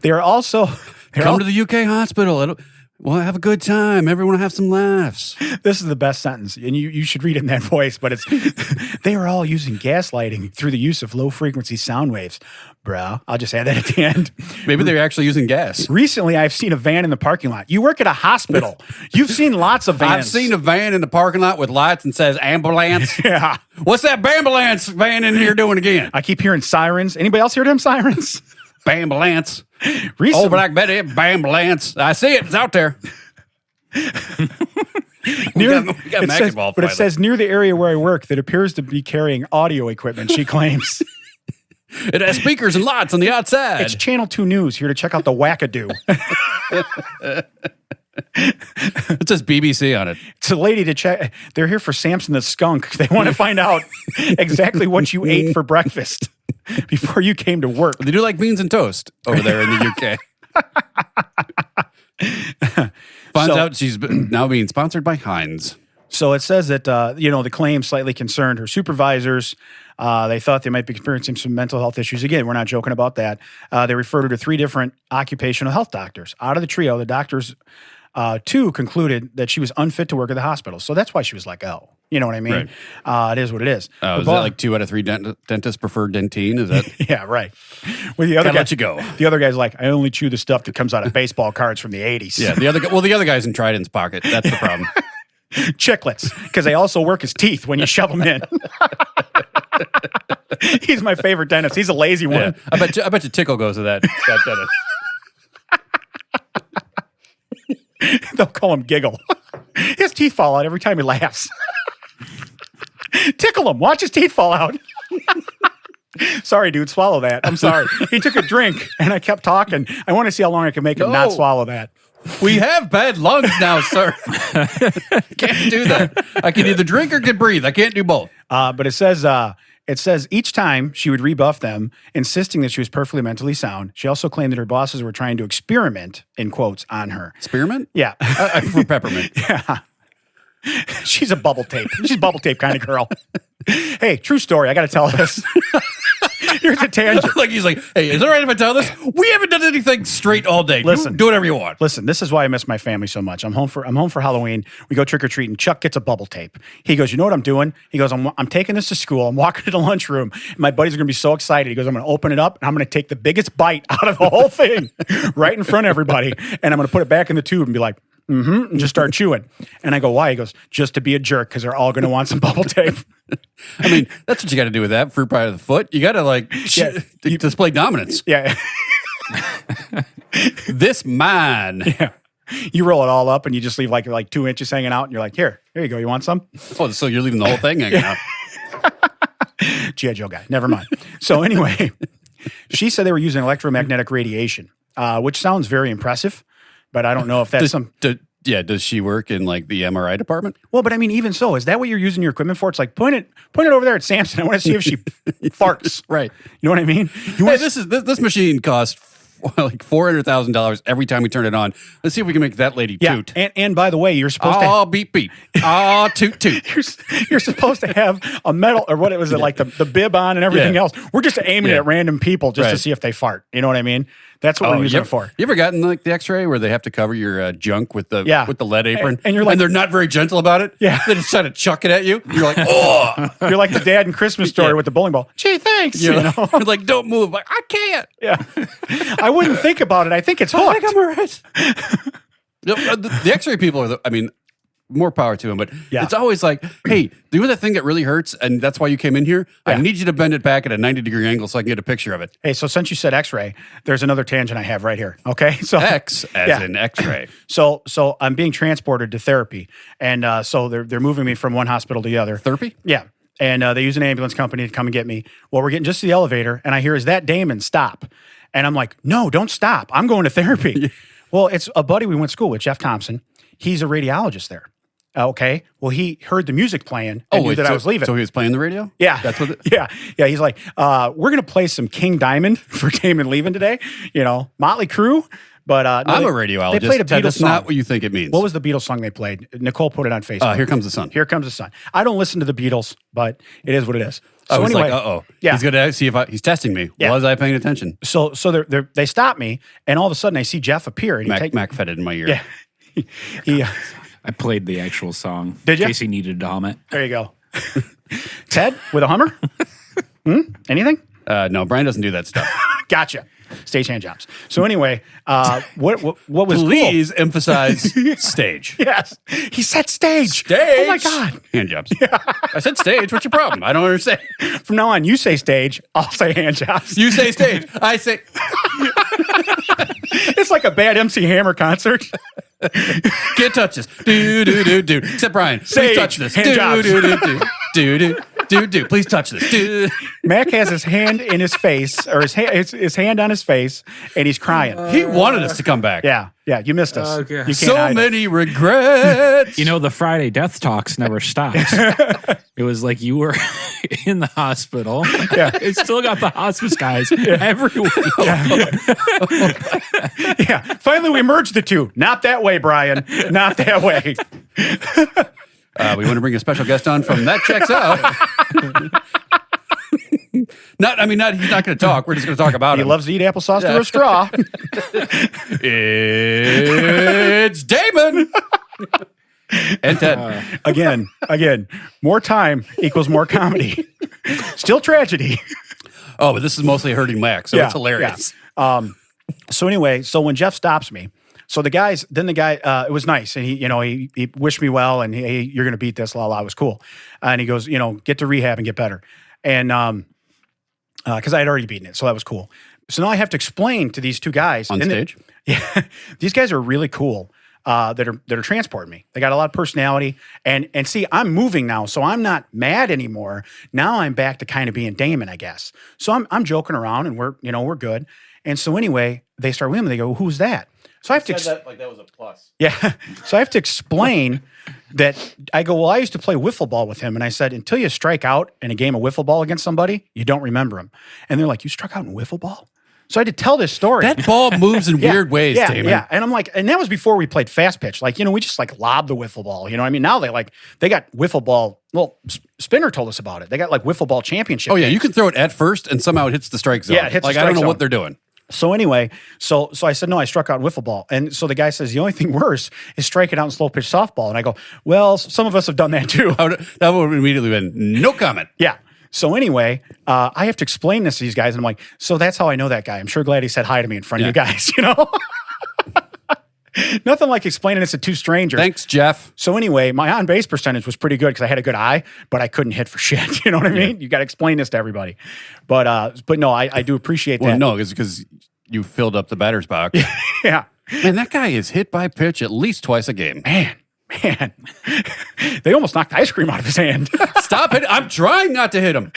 They are also... Come to the UK hospital. We'll have a good time. Everyone will have some laughs. This is the best sentence, and you should read it in that voice, but it's, they are all using gaslighting through the use of low-frequency sound waves. Bro, I'll just add that at the end. Maybe they're actually using gas. Recently, I've seen a van in the parking lot. You work at a hospital. You've seen lots of vans. I've seen a van in the parking lot with lights and says ambulance. Yeah. What's that ambulance van in here doing again? I keep hearing sirens. Anybody else hear them sirens? Bambulance. Recently, oh, Black Betty, Bambulance. I see it. It's out there. we got basketball. But it says near the area where I work that appears to be carrying audio equipment, she claims. It has speakers and lights on the outside. It's Channel 2 News here to check out the wackadoo. It says BBC on it. It's a lady to check. They're here for Samson the skunk. They want to find out exactly what you ate for breakfast before you came to work. They do like beans and toast over there in the UK. Finds out she's now being sponsored by Heinz. So it says that, the claim slightly concerned her supervisors. They thought they might be experiencing some mental health issues. Again, we're not joking about that. They referred her to 3 different occupational health doctors. Out of the trio, the doctors, 2 concluded that she was unfit to work at the hospital. So that's why she was like, oh, you know what I mean? Right. It is what it is. Is that like 2 out of 3 dentists prefer Dentine? Is that? Yeah, right. Well, the other guy, let you go. The other guy's like, I only chew the stuff that comes out of baseball cards from the 80s. Yeah, the other guy's in Trident's pocket. That's the problem. Chiclets, because they also work his teeth when you shove them in. He's my favorite dentist. He's a lazy one. Yeah. I bet you Tickle goes to that dentist. They'll call him Giggle. His teeth fall out every time he laughs. Tickle him. Watch his teeth fall out. Sorry, dude, swallow that. I'm sorry. He took a drink, and I kept talking. I want to see how long I can make him not swallow that. We have bad lungs now, sir. Can't do that. I can either drink or can breathe. I can't do both. But it says each time she would rebuff them, insisting that she was perfectly mentally sound. She also claimed that her bosses were trying to experiment, in quotes, on her. Experiment? Yeah. For peppermint. Yeah. She's a bubble tape. She's a bubble tape kind of girl. Hey, true story. I got to tell this. Here's a tangent. Like he's like, hey, is it all right if I tell this? We haven't done anything straight all day. Listen. Do whatever you want. Listen, this is why I miss my family so much. I'm home for Halloween. We go trick or treating. Chuck gets a bubble tape. He goes, you know what I'm doing? He goes, I'm taking this to school. I'm walking to the lunchroom. My buddies are going to be so excited. He goes, I'm going to open it up and I'm going to take the biggest bite out of the whole thing right in front of everybody. And I'm going to put it back in the tube and be like, and just start chewing. And I go, why? He goes, just to be a jerk because they're all going to want some bubble tape. I mean, that's what you got to do with that fruit pie of the foot. You got to display dominance. Yeah. This man. Yeah. You roll it all up and you just leave like 2 inches hanging out and you're like, here you go. You want some? Oh, so you're leaving the whole thing hanging out. G.I. Joe guy. Never mind. So anyway, she said they were using electromagnetic radiation, which sounds very impressive, but I don't know if that's does she work in like the MRI department? Well, but I mean, even so, is that what you're using your equipment for? It's like, point it over there at Samson. I want to see if she farts. Right. You know what I mean? This machine costs like $400,000 every time we turn it on. Let's see if we can make that lady toot. And by the way, you're supposed to... Oh, beep, beep. Oh, toot, toot. You're supposed to have a metal, or what was it, like the bib on and everything else. We're just aiming at random people just to see if they fart. You know what I mean? That's what we're using it for. You ever gotten like the X-ray where they have to cover your junk with the lead apron, and you're like, and they're not very gentle about it? Yeah, they just try to chuck it at you. You're like, oh, you're like the dad in Christmas Story with the bowling ball. Gee, thanks. You're like, don't move. Like, I can't. Yeah, I wouldn't think about it. I think it's hooked. I think I'm all right. The X-ray people are more power to them, but it's always like, hey, do that thing that really hurts, and that's why you came in here. I need you to bend it back at a 90-degree angle so I can get a picture of it. Hey, so since you said X-ray, there's another tangent I have right here. Okay, so X as in X-ray. So I'm being transported to therapy, and so they're moving me from one hospital to the other. Therapy? Yeah, and they use an ambulance company to come and get me. Well, we're getting just to the elevator, and I hear, "Is that Damon? Stop!" And I'm like, "No, don't stop. I'm going to therapy." Well, it's a buddy we went to school with, Jeff Thompson. He's a radiologist there. Okay. Well, he heard the music playing and knew that I was leaving. So he was playing the radio? Yeah. That's what Yeah. He's like, we're going to play some King Diamond for Damon leaving today. You know, Motley Crue. But no, I'm a radiologist. They played a Beatles That's song. not what you think it means. What was the Beatles song they played? Nicole put it on Facebook. Here Comes the Sun. Here Comes the Sun. I don't listen to the Beatles, but it is what it is. I So was anyway, like, Yeah. He's going to see if he's testing me. Yeah. Was I paying attention? So they stop me, and all of a sudden I see Jeff appear. And Mac fed it in my ear. Yeah. he I played the actual song. Did you? In case he needed to hum it. There you go. Ted with a Hummer? Anything? No, Brian doesn't do that stuff. Gotcha. Stage hand jobs. So anyway, what was Please emphasize stage. Yes. He said stage. Stage. Oh my God. Hand jobs. I said stage. What's your problem? I don't understand. From now on, you say stage, I'll say hand jobs. You say stage. I say. It's like a bad MC Hammer concert. Can't touch this. Do. Except Brian. Please Sage. touch this. Hand jobs. Do. Please touch this. Do. Mac has his hand in his face, or his hand on his face, and he's crying. He wanted us to come back. Yeah, you missed us. Okay. You can't So hide it. many regrets. You know, the Friday death talks never stopped. It was like you were in the hospital. Yeah. It still got the hospice guys every week. Yeah. Finally, we merged the two. Not that way, Brian. Not that way. We want to bring a special guest on from That Checks Out. He's not going to talk. We're just going to talk about He him. loves to eat applesauce through a straw. It's Damon. And Ted. Again, more time equals more comedy. Still tragedy. Oh, but this is mostly hurting Mac, so it's hilarious. Yeah. So anyway, when Jeff stops me, so the guy, it was nice, and he wished me well, and hey, you're going to beat this, it was cool, and he goes, get to rehab and get better, and because I had already beaten it, so that was cool. So now I have to explain to these two guys On stage? Yeah, these guys are really cool. that are transporting me. They got a lot of personality, and see, I'm moving now, so I'm not mad anymore. Now I'm back to kind of being Damon, I guess. So I'm joking around, and we're good. And so anyway, they start with him. They go, "Who's that?" So I have to that like that was a plus. yeah. So I have to explain that. I go, "Well, I used to play wiffle ball with him," and I said, "Until you strike out in a game of wiffle ball against somebody, you don't remember him." And they're like, "You struck out in wiffle ball?" So I had to tell this story. That ball moves in weird ways, yeah, Damon. Yeah, and I'm like, and that was before we played fast pitch. Like, we just like lob the wiffle ball. You know what I mean? Now they got wiffle ball. Well, Spinner told us about it. They got like wiffle ball championship. Oh yeah, games. you can throw it at first and somehow it hits the strike zone. Yeah, it hits like the I don't strike know zone. what they're doing. So anyway, so I said, no, I struck out in wiffle ball. And so the guy says, the only thing worse is striking out in slow pitch softball. And I go, well, some of us have done that too. That would have immediately been no comment. Yeah. So anyway, I have to explain this to these guys. And I'm like, so that's how I know that guy. I'm sure glad he said hi to me in front of you guys, Nothing like explaining this to two strangers. Thanks, Jeff. So anyway, my on-base percentage was pretty good because I had a good eye, but I couldn't hit for shit. You know what I mean? You got to explain this to everybody. But no, I do appreciate Well, that. no, it's because you filled up the batter's box. Yeah. Man, that guy is hit by pitch at least twice a game. Man. They almost knocked ice cream out of his hand. Stop it. I'm trying not to hit him.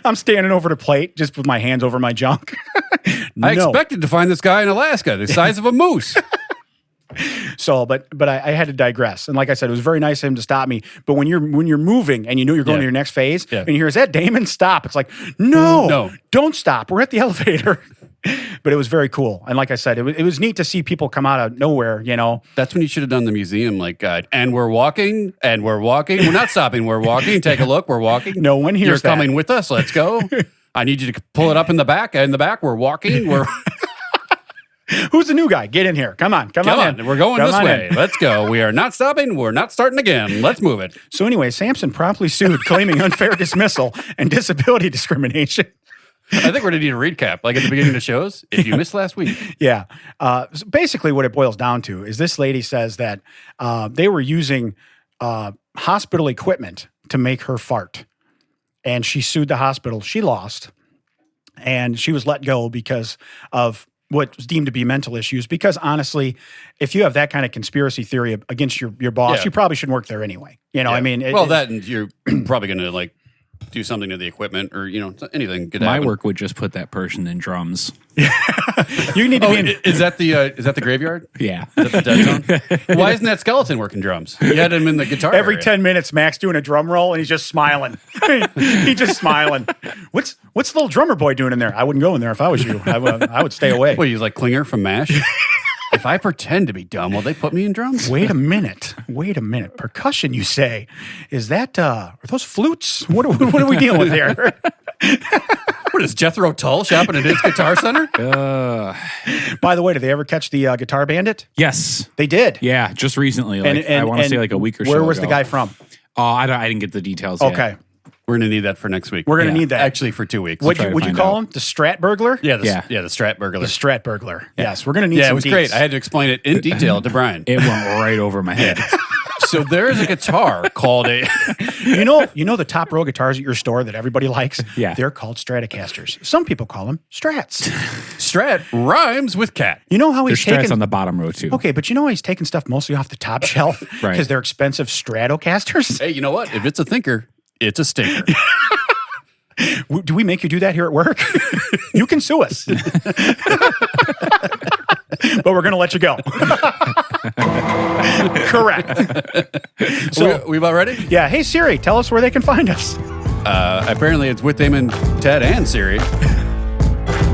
I'm standing over the plate just with my hands over my junk. I expected to find this guy in Alaska, the size of a moose. So, but I had to digress. And like I said, it was very nice of him to stop me. But when you're moving and you know you're going to your next phase, and you hear, "Is that Damon? Stop." It's like, no, don't stop. We're at the elevator. But it was very cool. And like I said, it was neat to see people come out of nowhere, That's when you should have done the museum, like, and we're walking, and we're walking. We're not stopping. We're walking. Take a look. We're walking. No one hears You're that. coming with us. Let's go. I need you to pull it up in the back. In the back, we're walking. We're Who's the new guy? Get in here. Come on. Come on. We're going this way. In. Let's go. We are not stopping. We're not starting again. Let's move it. So anyway, Sampson promptly sued, claiming unfair dismissal and disability discrimination. I think we're going to need a recap, like at the beginning of the shows, if you missed last week. Yeah. So basically what it boils down to is this lady says that they were using hospital equipment to make her fart. And she sued the hospital. She lost. And she was let go because of what was deemed to be mental issues. Because honestly, if you have that kind of conspiracy theory against your boss, you probably shouldn't work there anyway. I mean... that and you're probably going to, like, do something to the equipment or, anything could My happen. work would just put that person in drums. You need to be in... Is that the graveyard? Yeah. Is that the dead zone? Why isn't that skeleton working drums? You had him in the guitar Every area. 10 minutes, Mac's doing a drum roll, and he's just smiling. He's just smiling. What's the little drummer boy doing in there? I wouldn't go in there if I was you. I would stay away. What, he's like Klinger from MASH? If I pretend to be dumb, will they put me in drums? Wait a minute. Percussion, you say? Is that, are those flutes? What are we dealing with here? What is Jethro Tull shopping at his Guitar Center? By the way, did they ever catch the Guitar Bandit? Yes. They did. Yeah, just recently. I want to say like a week or so Where was ago. the guy from? Oh, I didn't get the details yet. Okay. We're going to need that for next week. We're going to need that. Actually, for 2 weeks. Would try you to find call out. him the Strat Burglar? the Strat Burglar. The Strat Burglar. Yes, we're going to need some it was deets. great. I had to explain it in detail to Brian. It went right over my head. So there is a guitar called a... You know the top row guitars at your store that everybody likes? Yeah. They're called Stratocasters. Some people call them Strats. Strat rhymes with cat. You know how There's he's strats taking... on the bottom row too. Okay, but you know how he's taking stuff mostly off the top shelf? Right. Because they're expensive Stratocasters? Hey, you know what? If it's a thinker, it's a stinker. Do we make you do that here at work? You can sue us. But we're going to let you go. Correct. So, we about ready? yeah. Hey, Siri, tell us where they can find us. Apparently it's with Damon, Ted, and Siri.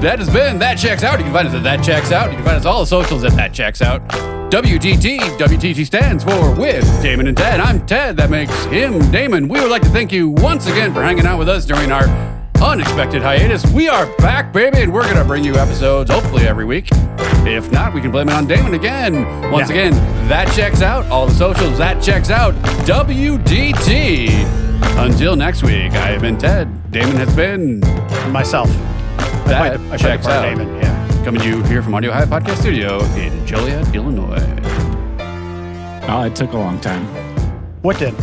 That has been That Checks Out. You can find us at That Checks Out. You can find us all the socials at That Checks Out. WTT stands for With Damon and Ted. I'm Ted. That makes him Damon. We would like to thank you once again for hanging out with us during our unexpected hiatus. We are back, baby, and we're going to bring you episodes hopefully every week. If not, we can blame it on Damon again. Once again, That Checks Out. All the socials, That Checks Out. WDT. Until next week, I have been Ted. Damon has been Myself. That I Checks part Out. Damon, yeah. Coming to you here from Audiohive Podcast Studio in Joliet, Illinois. Oh, it took a long time. What did?